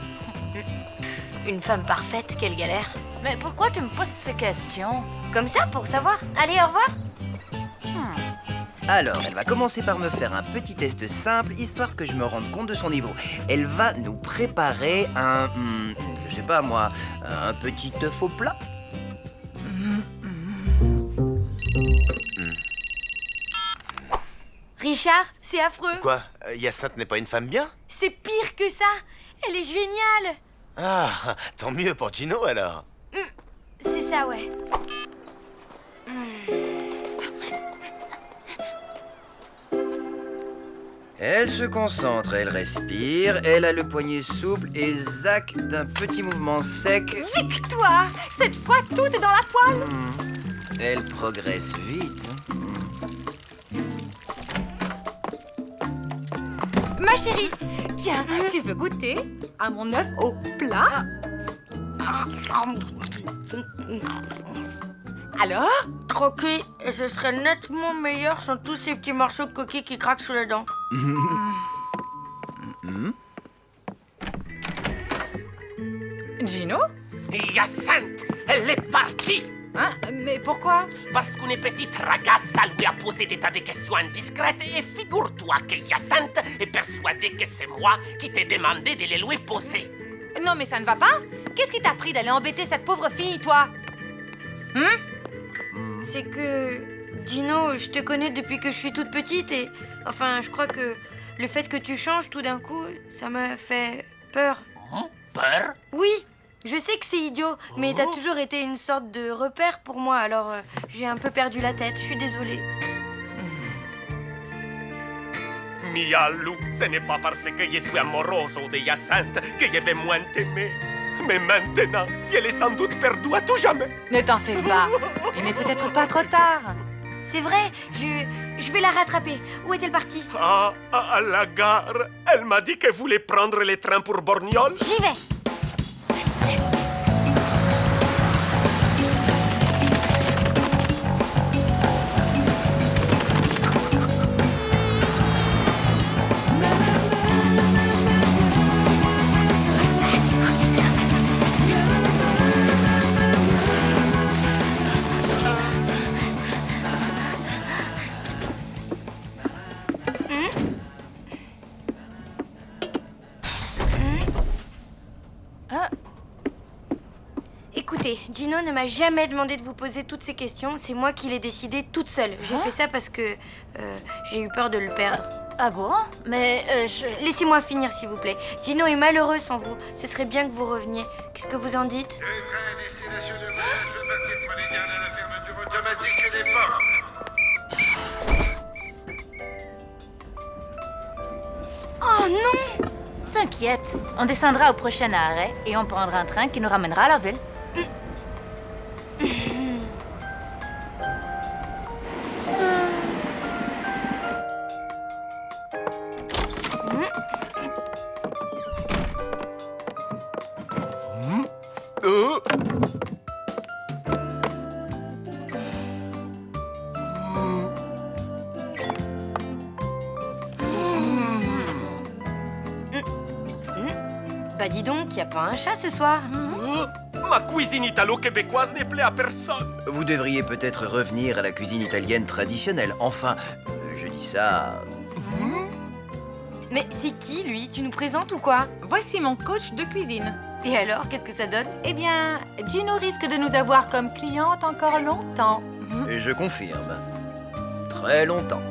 Une femme parfaite, quelle galère. Mais pourquoi tu me poses ces questions? Comme ça, pour savoir. Allez, au revoir. Alors, elle va commencer par me faire un petit test simple, histoire que je me rende compte de son niveau. Elle va nous préparer un... je sais pas moi, un petit œuf au plat. Richard, c'est affreux. Quoi? Hyacinthe n'est pas une femme bien? C'est pire que ça. Elle est géniale. Ah, tant mieux pour Gino alors. C'est ça, ouais. Elle se concentre, elle respire, elle a le poignet souple et zac d'un petit mouvement sec. Victoire! Cette fois, tout est dans la poêle. Elle progresse vite. Ma chérie, tiens, tu veux goûter à mon œuf au plat? Alors? Croquer, et ce serait nettement meilleur sans tous ces petits morceaux de coquille qui craquent sous les dents. Gino? Hyacinthe, elle est partie. Hein? Mais pourquoi? Parce qu'une petite ragazza lui a posé des tas de questions indiscrètes et figure-toi que Hyacinthe est persuadée que c'est moi qui t'ai demandé de les lui poser. Non, mais ça ne va pas. Qu'est-ce qui t'a pris d'aller embêter cette pauvre fille, toi? C'est que... Gino, je te connais depuis que je suis toute petite et... Enfin, je crois que le fait que tu changes tout d'un coup, ça me fait peur. Peur? Oui, je sais que c'est idiot, mais t'as toujours été une sorte de repère pour moi, alors j'ai un peu perdu la tête, je suis désolée. Mia Lou, ce n'est pas parce que je suis amoroso de Hyacinthe que je vais moins t'aimer. Mais maintenant, elle est sans doute perdue à tout jamais. Ne t'en fais pas. Il n'est peut-être pas trop tard. C'est vrai, je vais la rattraper. Où est-elle partie? À la gare. Elle m'a dit qu'elle voulait prendre les trains pour Borgnole. J'y vais. Écoutez, Gino ne m'a jamais demandé de vous poser toutes ces questions. C'est moi qui l'ai décidé toute seule. J'ai fait ça parce que j'ai eu peur de le perdre. Ah bon? Mais Laissez-moi finir, s'il vous plaît. Gino est malheureux sans vous. Ce serait bien que vous reveniez. Qu'est-ce que vous en dites? J'ai train à destination de Moulins, le paquet Polynien à la fermeture automatique des portes. Oh non! T'inquiète, on descendra au prochain arrêt et on prendra un train qui nous ramènera à la ville. Bah dis donc, y a pas un chat ce soir. Ma cuisine italo-québécoise n'est plaît à personne. Vous devriez peut-être revenir à la cuisine italienne traditionnelle. Enfin, je dis ça... Mais c'est qui, lui? Tu nous présentes ou quoi? Voici mon coach de cuisine. Et alors, qu'est-ce que ça donne? Eh bien, Gino risque de nous avoir comme cliente encore longtemps. Et je confirme. Très longtemps.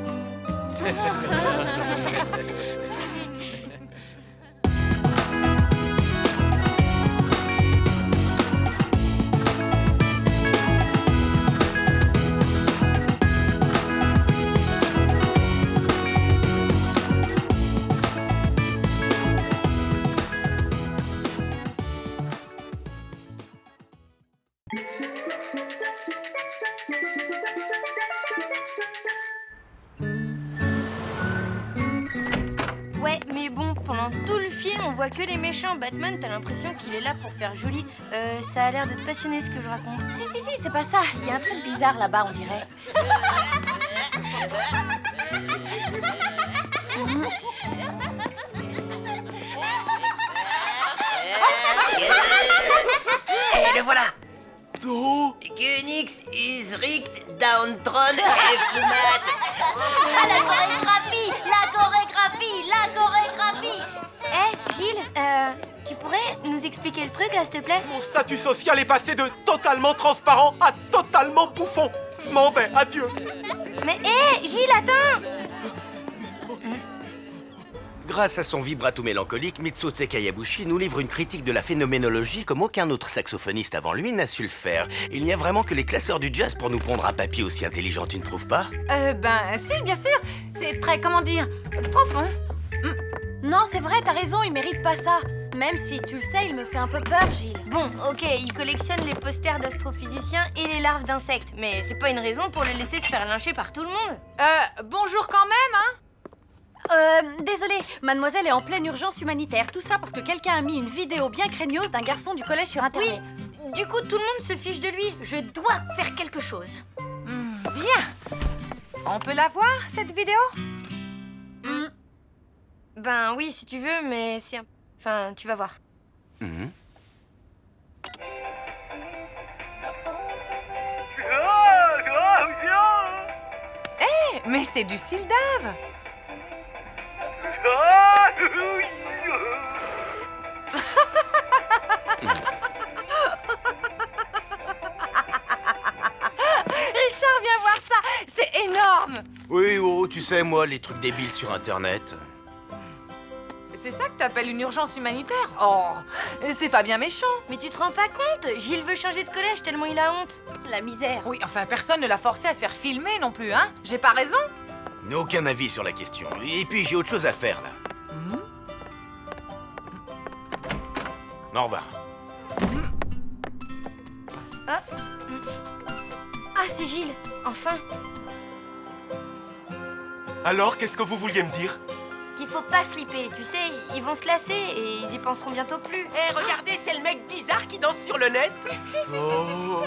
Ouais, mais bon, pendant tout le film, on voit que les méchants. Batman, t'as l'impression qu'il est là pour faire joli. Ça a l'air de te passionner ce que je raconte. Si, c'est pas ça. Il y a un truc bizarre là-bas, on dirait. Et le voilà. Oh. Genix is rigged down tron et fumat. Ah, la chorégraphie! La chorégraphie! La chorégraphie! Gilles, tu pourrais nous expliquer le truc là, s'il te plaît? Mon statut social est passé de totalement transparent à totalement bouffon. Je m'en vais, adieu. Mais Gilles, attends! Grâce à son vibrato mélancolique, Mitsutsu Kayabushi nous livre une critique de la phénoménologie comme aucun autre saxophoniste avant lui n'a su le faire. Il n'y a vraiment que les classeurs du jazz pour nous pondre un papier aussi intelligent, tu ne trouves pas? Si, bien sûr. C'est très, comment dire, profond. Non, c'est vrai, t'as raison, il mérite pas ça. Même si, tu le sais, il me fait un peu peur, Gilles. Bon, ok, il collectionne les posters d'astrophysiciens et les larves d'insectes, mais c'est pas une raison pour le laisser se faire lyncher par tout le monde. Bonjour quand même, hein? Désolée, mademoiselle est en pleine urgence humanitaire. Tout ça parce que quelqu'un a mis une vidéo bien craignos d'un garçon du collège sur Internet. Oui, du coup, tout le monde se fiche de lui. Je dois faire quelque chose. Bien. On peut la voir, cette vidéo? Ben oui, si tu veux, mais c'est un... Enfin, tu vas voir. Mais c'est du Sildave. Richard, viens voir ça. C'est énorme. Oui, oh, tu sais, moi, les trucs débiles sur Internet. C'est ça que t'appelles une urgence humanitaire? Oh, c'est pas bien méchant. Mais tu te rends pas compte? Gilles veut changer de collège tellement il a honte. La misère. Oui, enfin, personne ne l'a forcé à se faire filmer non plus, hein? J'ai pas raison? Aucun avis sur la question. Et puis, j'ai autre chose à faire, là. Au revoir. Ah, c'est Gilles, enfin. Alors, qu'est-ce que vous vouliez me dire? Qu'il faut pas flipper, tu sais, ils vont se lasser et ils y penseront bientôt plus. Regardez, c'est le mec bizarre qui danse sur le net. Oh.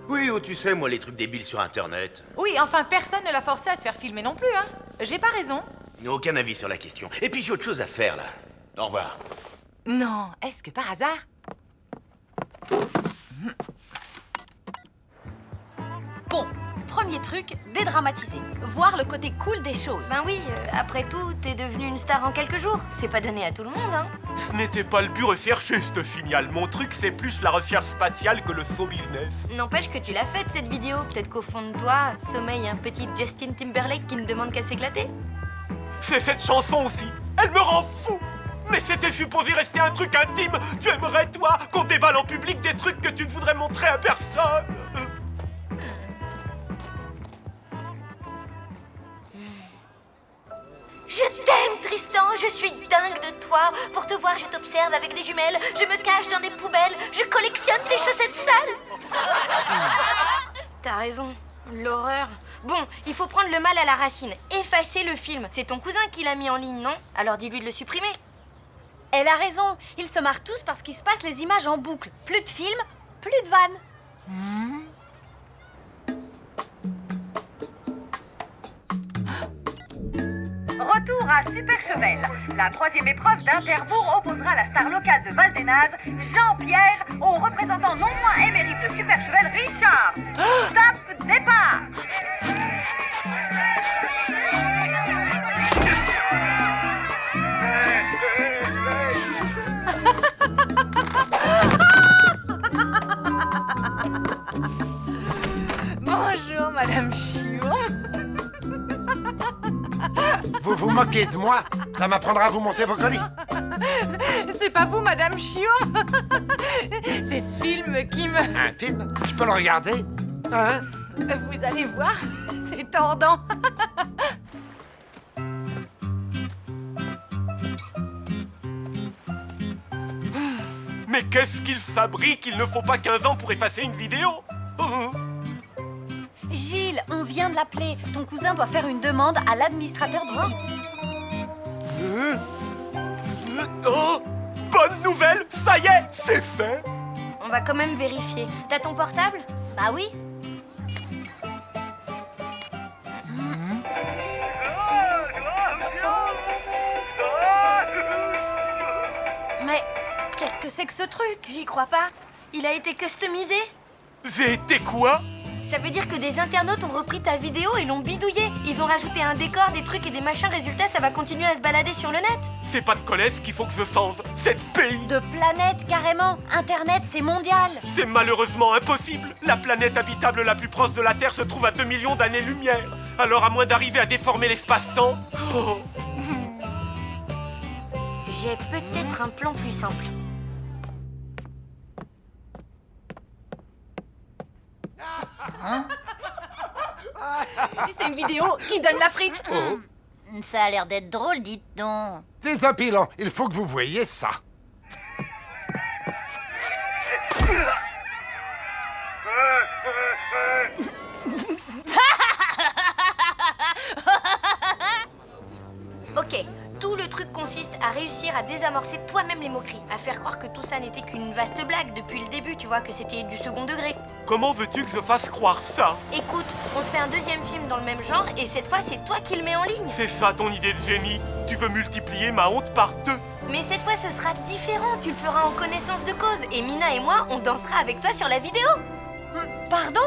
Oui, oh, tu sais, moi, les trucs débiles sur Internet. Oui, enfin, personne ne l'a forcé à se faire filmer non plus, hein? J'ai pas raison. Aucun avis sur la question. Et puis, j'ai autre chose à faire, là. Au revoir. Non, est-ce que par hasard... Bon, premier truc, dédramatiser. Voir le côté cool des choses. Ben oui, après tout, t'es devenu une star en quelques jours. C'est pas donné à tout le monde, hein. Ce n'était pas le but recherché, ce final. Mon truc, c'est plus la recherche spatiale que le show business. N'empêche que tu l'as faite, cette vidéo. Peut-être qu'au fond de toi, sommeille un petit Justin Timberlake qui ne demande qu'à s'éclater. C'est cette chanson aussi. Elle me rend fou. Mais c'était supposé rester un truc intime. Tu aimerais, toi, qu'on déballe en public des trucs que tu ne voudrais montrer à personne. Je t'aime, Tristan, je suis dingue de toi. Pour te voir, je t'observe avec des jumelles, je me cache dans des poubelles, je collectionne tes chaussettes sales. T'as raison, l'horreur. Bon, il faut prendre le mal à la racine. Effacer le film. C'est ton cousin qui l'a mis en ligne, non? Alors dis-lui de le supprimer. Elle a raison. Ils se marrent tous parce qu'ils se passent les images en boucle. Plus de films, plus de vannes. Retour à Super Chevel. La troisième épreuve d'Interbourg opposera la star locale de Val-des-Nazes, Jean-Pierre, au représentant non moins émérite de Super Chevel, Richard. Top départ. Madame Chiour. Vous vous moquez de moi? Ça m'apprendra à vous monter vos colis. C'est pas vous, Madame Chiour. C'est ce film qui me... Un film? Je peux le regarder? Hein? Vous allez voir, c'est tordant. Mais qu'est-ce qu'il fabrique? Il ne faut pas 15 ans pour effacer une vidéo. Gilles, on vient de l'appeler. Ton cousin doit faire une demande à l'administrateur du site. Oh, bonne nouvelle, ça y est, c'est fait. On va quand même vérifier. T'as ton portable? Bah oui. Mais qu'est-ce que c'est que ce truc? J'y crois pas. Il a été customisé? J'ai été quoi? Ça veut dire que des internautes ont repris ta vidéo et l'ont bidouillé. Ils ont rajouté un décor, des trucs et des machins. Résultat, ça va continuer à se balader sur le net. C'est pas de Colès qu'il faut que je change, c'est de pays. De planète, carrément. Internet, c'est mondial. C'est malheureusement impossible. La planète habitable la plus proche de la Terre se trouve à 2 millions d'années-lumière. Alors à moins d'arriver à déformer l'espace-temps... Oh. J'ai peut-être un plan plus simple. C'est une vidéo qui donne la frite. Ça a l'air d'être drôle, dites donc. Désopilant, il faut que vous voyiez ça. Ok, tout le truc consiste à réussir à désamorcer toi-même les moqueries, à faire croire que tout ça n'était qu'une vaste blague depuis le début, tu vois, que c'était du second degré. Comment veux-tu que je fasse croire ça? Écoute, on se fait un deuxième film dans le même genre et cette fois c'est toi qui le mets en ligne. C'est ça ton idée de génie? Tu veux multiplier ma honte par 2? Mais cette fois ce sera différent, tu le feras en connaissance de cause et Mina et moi on dansera avec toi sur la vidéo. Pardon?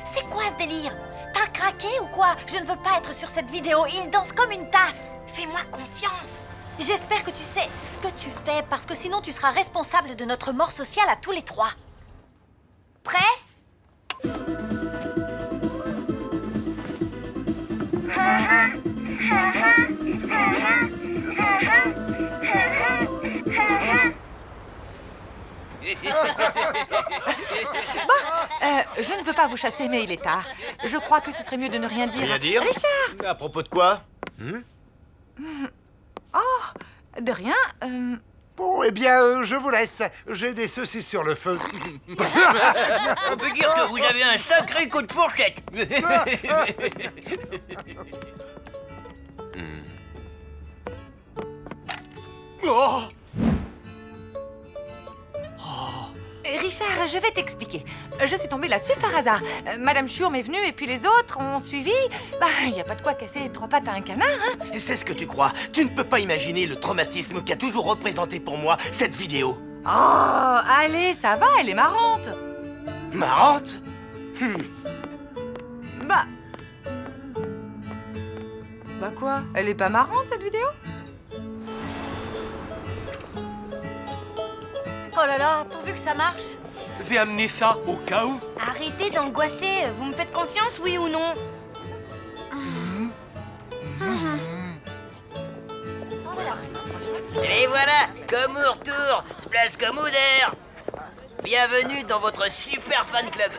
C'est quoi ce délire? T'as craqué ou quoi? Je ne veux pas être sur cette vidéo, il danse comme une tasse. Fais-moi confiance. J'espère que tu sais ce que tu fais, parce que sinon tu seras responsable de notre mort sociale à tous les trois. Prêt? Je ne veux pas vous chasser, mais il est tard. Je crois que ce serait mieux de ne rien dire. Rien dire? Richard! À propos de quoi? Oh, de rien. Bon, eh bien, je vous laisse. J'ai des saucisses sur le feu. On peut dire que vous avez un sacré coup de fourchette. Oh! Richard, je vais t'expliquer. Je suis tombée là-dessus par hasard. Madame Chiour m'est venue et puis les autres ont suivi. Bah, il n'y a pas de quoi casser 3 pattes à un canard, hein. C'est ce que tu crois. Tu ne peux pas imaginer le traumatisme qu'a toujours représenté pour moi cette vidéo. Oh, allez, ça va, elle est marrante. Marrante? Bah quoi? Elle est pas marrante, cette vidéo? Oh là là, pourvu que ça marche. J'ai amené ça au cas où. Arrêtez d'angoisser, vous me faites confiance, oui ou non? Et voilà, comme au retour, se place comme au d'air. Bienvenue dans votre super fan club.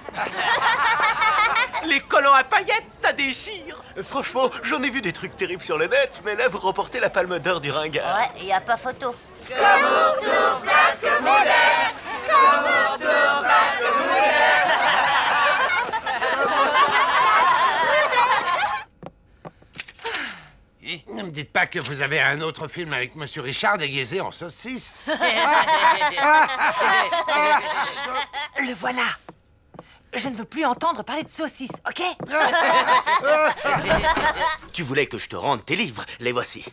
Les collants à paillettes, ça déchire. Franchement, j'en ai vu des trucs terribles sur le net, mais là, vous remportez la palme d'or du ringard. Ouais, y a pas photo. Comme au retour, place comme au d'air. Comme au retour, place comme au d'air. Ne me dites pas que vous avez un autre film avec Monsieur Richard déguisé en saucisse. Le voilà. Je ne veux plus entendre parler de saucisses, ok? Tu voulais que je te rende tes livres, les voici.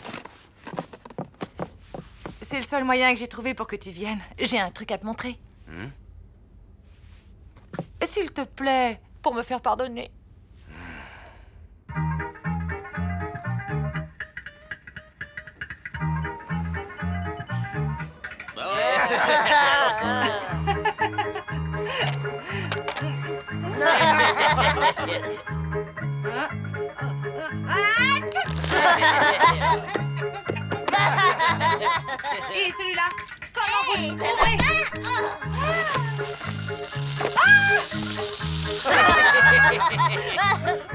C'est le seul moyen que j'ai trouvé pour que tu viennes. J'ai un truc à te montrer. S'il te plaît, pour me faire pardonner.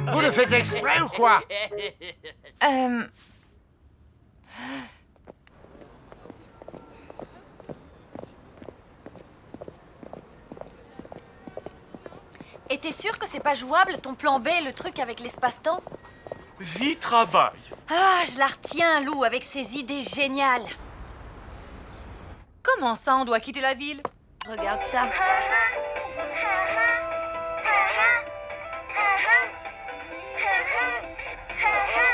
Vous le faites exprès ou quoi? Et t'es sûr que c'est pas jouable ton plan B, le truc avec l'espace-temps? Vie-travail. Ah, je la retiens, Lou, avec ses idées géniales. Comment ça, on doit quitter la ville? Regarde ça.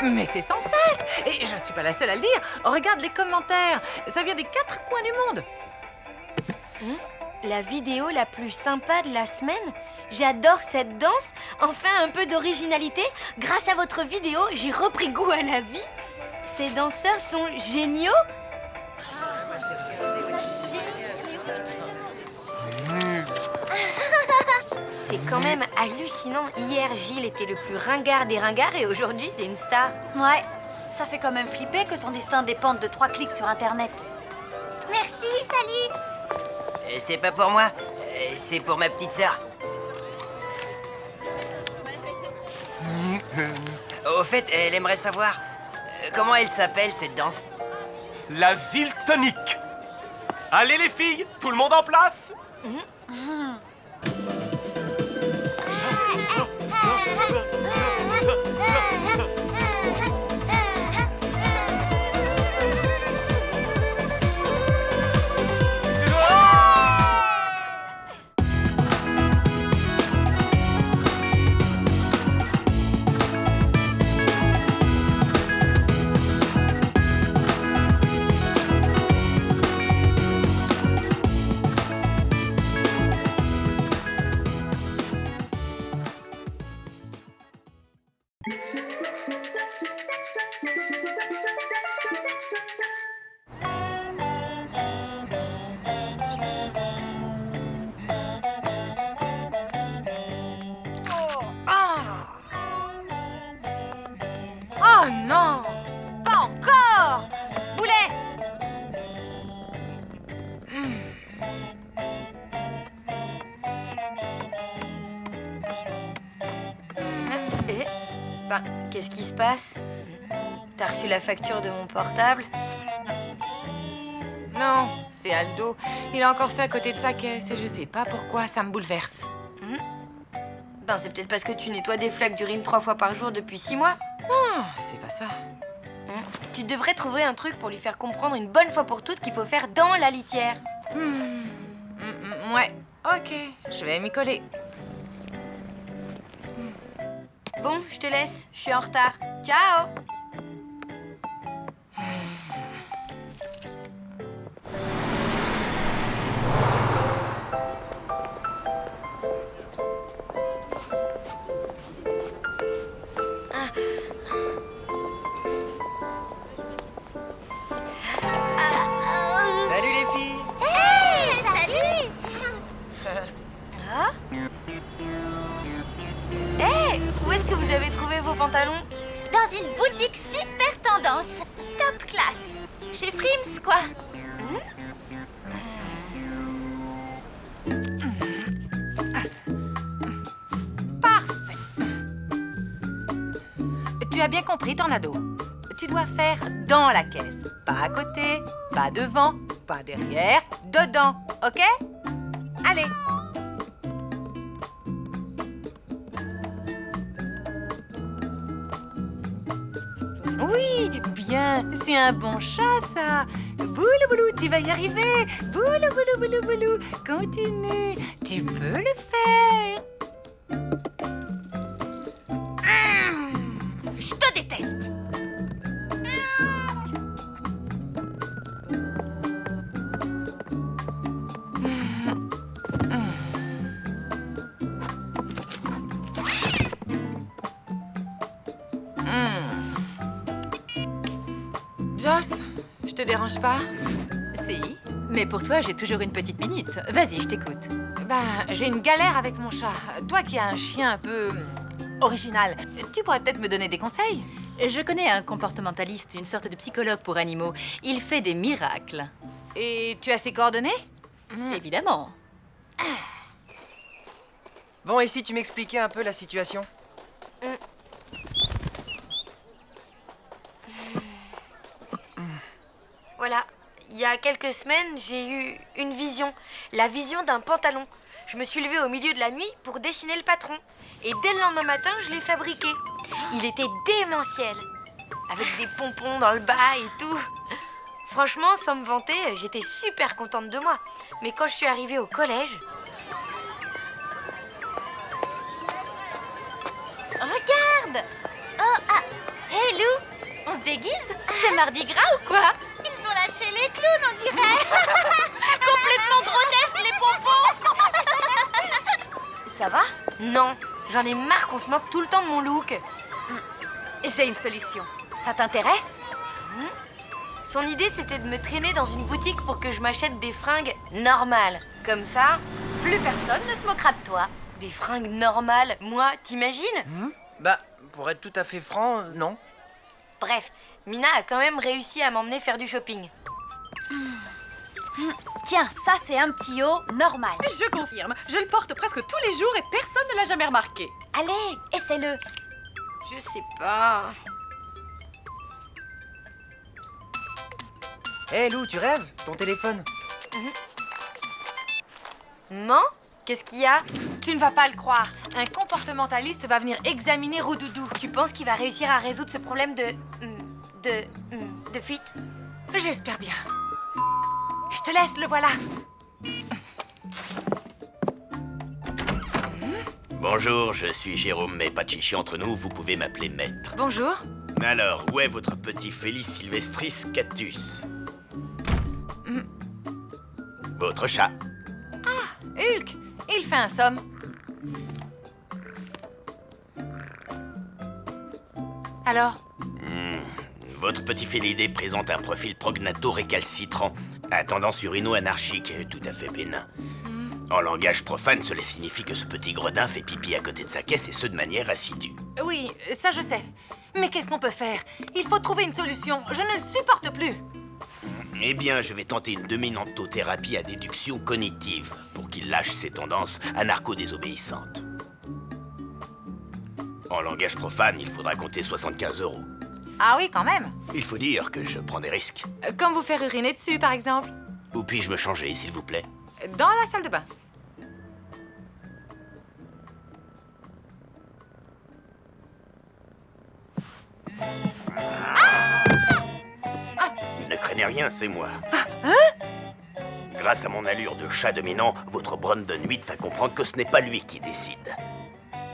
Mais c'est sans cesse! Et je suis pas la seule à le dire. Regarde les commentaires. Ça vient des 4 coins du monde. La vidéo la plus sympa de la semaine. J'adore cette danse. Enfin, un peu d'originalité. Grâce à votre vidéo, j'ai repris goût à la vie. Ces danseurs sont géniaux. C'est quand même hallucinant. Hier, Gilles était le plus ringard des ringards et aujourd'hui, c'est une star. Ouais, ça fait quand même flipper que ton destin dépende de 3 clics sur Internet. Merci, salut. C'est pas pour moi, c'est pour ma petite sœur. Au fait, elle aimerait savoir comment elle s'appelle cette danse. La ville tonique. Allez les filles, tout le monde en place? Oh non! Pas encore! Boulet! Qu'est-ce qui se passe? T'as reçu la facture de mon portable? Non, c'est Aldo. Il a encore fait à côté de sa caisse et je sais pas pourquoi, ça me bouleverse. Ben, c'est peut-être parce que tu nettoies des flaques d'urine 3 fois par jour depuis 6 mois. Non, c'est pas ça. Tu devrais trouver un truc pour lui faire comprendre une bonne fois pour toutes qu'il faut faire dans la litière. Ouais, ok, je vais m'y coller. Bon, je te laisse, je suis en retard. Ciao! Salut les filles. Hey, salut. Ah? Hey, où est-ce que vous avez trouvé vos pantalons? Dans une boutique super tendance. Top classe. Chez Frims, quoi. Parfait. Tu as bien compris, Tornado. Tu dois faire dans la caisse. Pas à côté, pas devant, pas derrière, dedans, ok? Allez. Oui, bien, c'est un bon chat, ça. Boulou, boulou, tu vas y arriver. Boulou, boulou, boulou, boulou. Continue, tu peux le faire. Je te déteste. Joss, je te dérange pas? Si, mais pour toi, j'ai toujours une petite minute. Vas-y, je t'écoute. Ben, j'ai une galère avec mon chat. Toi qui as un chien un peu original, tu pourrais peut-être me donner des conseils? Je connais un comportementaliste, une sorte de psychologue pour animaux. Il fait des miracles. Et tu as ses coordonnées? Évidemment. Bon, et si tu m'expliquais un peu la situation? Voilà, il y a quelques semaines, j'ai eu une vision. La vision d'un pantalon. Je me suis levée au milieu de la nuit pour dessiner le patron. Et dès le lendemain matin, je l'ai fabriqué. Il était démentiel. Avec des pompons dans le bas et tout. Franchement, sans me vanter, j'étais super contente de moi. Mais quand je suis arrivée au collège... Regarde! Oh, ah! Hé, Lou! On se déguise? C'est Mardi Gras ou quoi? Ils ont lâché les clowns, on dirait. Complètement grotesque, les pompons! Ça va? Non, j'en ai marre qu'on se moque tout le temps de mon look. J'ai une solution. Ça t'intéresse? Son idée, c'était de me traîner dans une boutique pour que je m'achète des fringues normales. Comme ça, Plus personne ne se moquera de toi. des fringues normales, moi, t'imagines? Bah, pour être tout à fait franc, non. Bref, Mina a quand même réussi à m'emmener faire du shopping. Tiens, ça c'est un petit haut normal. Je confirme, je le porte presque tous les jours et personne ne l'a jamais remarqué. Allez, essaie-le. Je sais pas... Hé Lou, tu rêves? Ton téléphone? Maman? Qu'est-ce qu'il y a? Tu ne vas pas le croire. Un comportementaliste va venir examiner Roudoudou. Tu penses qu'il va réussir à résoudre ce problème de fuite? J'espère bien. Je te laisse, le voilà. Bonjour, je suis Jérôme, mais pas de chichi entre nous, vous pouvez m'appeler maître. Bonjour. Alors, où est votre petit Félix Sylvestris Catus? Votre chat. Hulk, il fait un somme. Alors? Votre petit félidé présente un profil prognato-récalcitrant, à tendance urino-anarchique, tout à fait bénin. En langage profane, cela signifie que ce petit gredin fait pipi à côté de sa caisse et ce de manière assidue. Oui, ça je sais. Mais qu'est-ce qu'on peut faire? Il faut trouver une solution. Je ne le supporte plus. Eh bien, je vais tenter une dominantothérapie à déduction cognitive pour qu'il lâche ses tendances anarcho-désobéissantes. En langage profane, il faudra compter 75 €. Ah oui, quand même. Il faut dire que je prends des risques. Comme vous faire uriner dessus, par exemple. Où puis-je me changer, s'il vous plaît? Dans la salle de bain. Ne craignez rien, c'est moi. Grâce à mon allure de chat dominant, votre Brandon 8 va comprendre que ce n'est pas lui qui décide.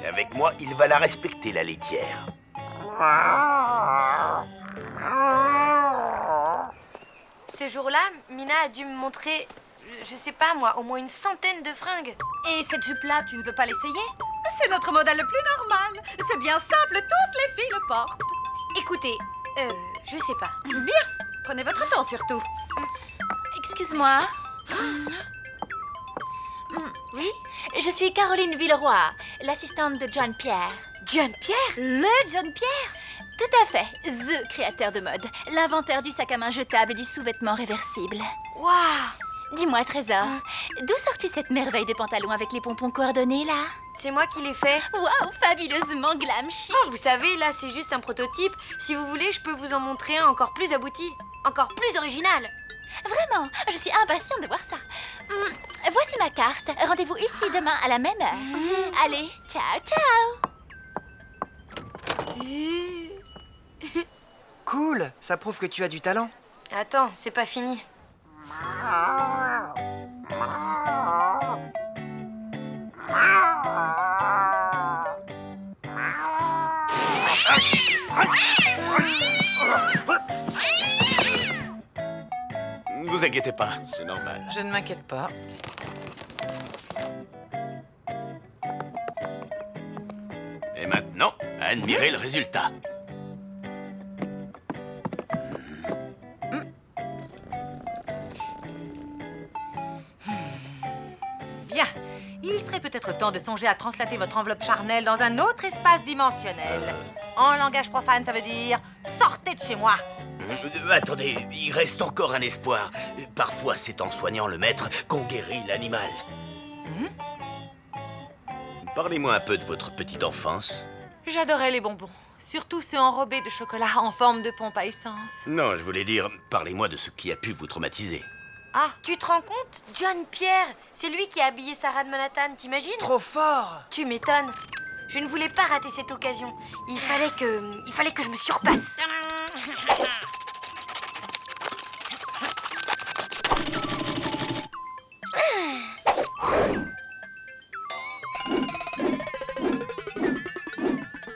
Avec moi, il va la respecter, la laitière. Ce jour-là, Mina a dû me montrer, je sais pas moi, au moins une centaine de fringues. Et cette jupe-là, tu ne veux pas l'essayer? C'est notre modèle le plus normal. C'est bien simple, toutes les filles le portent. Écoutez, je sais pas. Bien, prenez votre temps surtout. Excuse-moi. Oui? Je suis Caroline Villeroy, l'assistante de John Pierre. John Pierre? Le John Pierre? Tout à fait, the créateur de mode, l'inventeur du sac à main jetable et du sous-vêtement réversible. Waouh! Dis-moi, Trésor, d'où sors-tu cette merveille de pantalon avec les pompons coordonnés, là? C'est moi qui l'ai fait. Waouh, fabuleusement glam chic. Oh, vous savez, là, c'est juste un prototype. Si vous voulez, je peux vous en montrer un encore plus abouti, encore plus original. Vraiment, je suis impatiente de voir ça. Voici ma carte. Rendez-vous ici demain à la même heure. Allez, ciao, ciao. Cool, ça prouve que tu as du talent. Attends, c'est pas fini. Ne vous inquiétez pas, c'est normal. Je ne m'inquiète pas. Et maintenant, admirez le résultat. Bien. Il serait peut-être temps de songer à translater votre enveloppe charnelle dans un autre espace dimensionnel. En langage profane, ça veut dire « Sortez de chez moi ». Attendez, il reste encore un espoir. Parfois, c'est en soignant le maître qu'on guérit l'animal. Parlez-moi un peu de votre petite enfance. J'adorais les bonbons, surtout ceux enrobés de chocolat en forme de pompe à essence. Non, je voulais dire, parlez-moi de ce qui a pu vous traumatiser. Ah, tu te rends compte? John Pierre, c'est lui qui a habillé Sarah de Manhattan, t'imagines? Trop fort! Tu m'étonnes. Je ne voulais pas rater cette occasion. Il fallait que je me surpasse.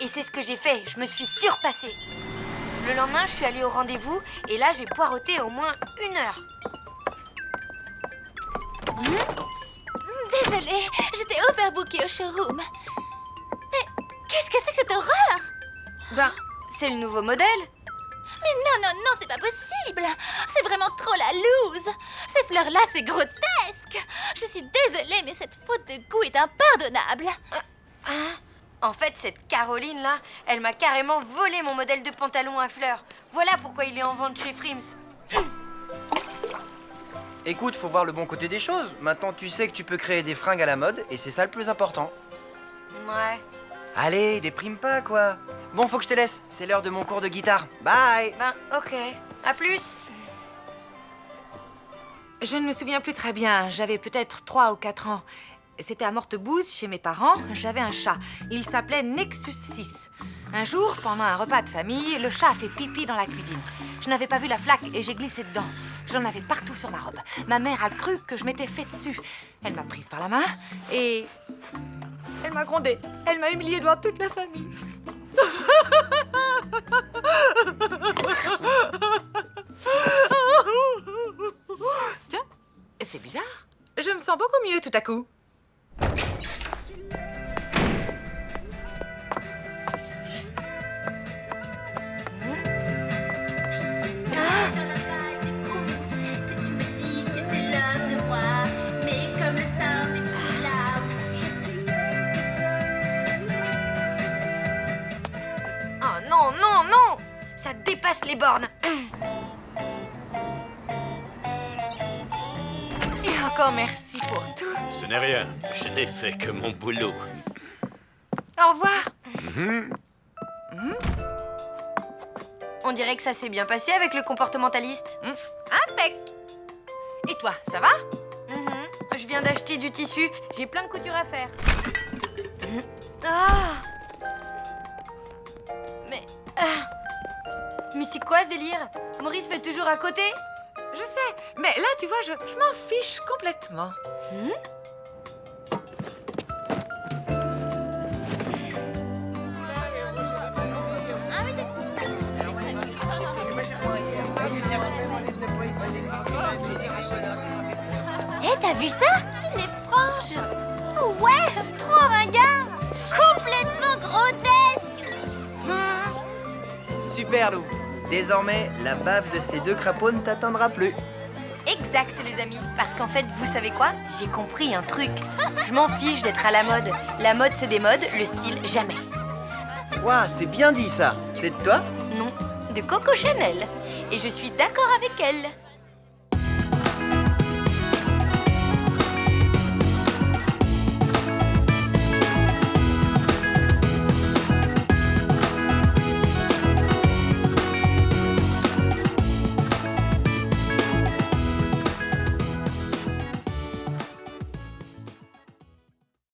Et c'est ce que j'ai fait, je me suis surpassée. Le lendemain, je suis allée au rendez-vous et là, j'ai poireauté au moins 1 heure. Désolée, j'étais overbookée au showroom. Mais qu'est-ce que c'est que cette horreur? Ben, c'est le nouveau modèle. Mais non, c'est pas possible. C'est vraiment trop la loose. Ces fleurs-là, c'est grotesque. Je suis désolée, mais cette faute de goût est impardonnable. En fait, cette Caroline-là, elle m'a carrément volé mon modèle de pantalon à fleurs. Voilà pourquoi il est en vente chez Frims. Écoute, faut voir le bon côté des choses. Maintenant, tu sais que tu peux créer des fringues à la mode et c'est ça le plus important. Ouais. Allez, déprime pas, quoi. Bon, faut que je te laisse. C'est l'heure de mon cours de guitare. Bye! Ben, ok. À plus. Je ne me souviens plus très bien, j'avais peut-être 3 ou 4 ans. C'était à Mortebouze, chez mes parents, j'avais un chat. Il s'appelait Nexus 6. Un jour, pendant un repas de famille, le chat a fait pipi dans la cuisine. Je n'avais pas vu la flaque et j'ai glissé dedans. J'en avais partout sur ma robe. Ma mère a cru que je m'étais fait dessus. Elle m'a prise par la main et... elle m'a grondée. Elle m'a humiliée devant toute la famille. Tiens, c'est bizarre. Je me sens beaucoup mieux tout à coup. Oh non, non, non! Ça dépasse les bornes. Et encore merci pour tout. Ce n'est rien, je n'ai fait que mon boulot. Au revoir. On dirait que ça s'est bien passé avec le comportementaliste. Impec. Et toi, ça va? Je viens d'acheter du tissu. J'ai plein de couture à faire. Ah! Mais c'est quoi ce délire? Maurice fait toujours à côté? Je sais, mais là, tu vois, je m'en fiche complètement. Hé, t'as vu ça? Les franges. Ouais, trop ringard. Complètement grotesque. Super, Lou. Désormais, la bave de ces 2 crapauds ne t'atteindra plus. Exact, les amis. Parce qu'en fait, vous savez quoi? J'ai compris un truc. Je m'en fiche d'être à la mode. La mode se démode, le style jamais. Ouah, c'est bien dit, ça. C'est de toi? Non, de Coco Chanel. Et je suis d'accord avec elle.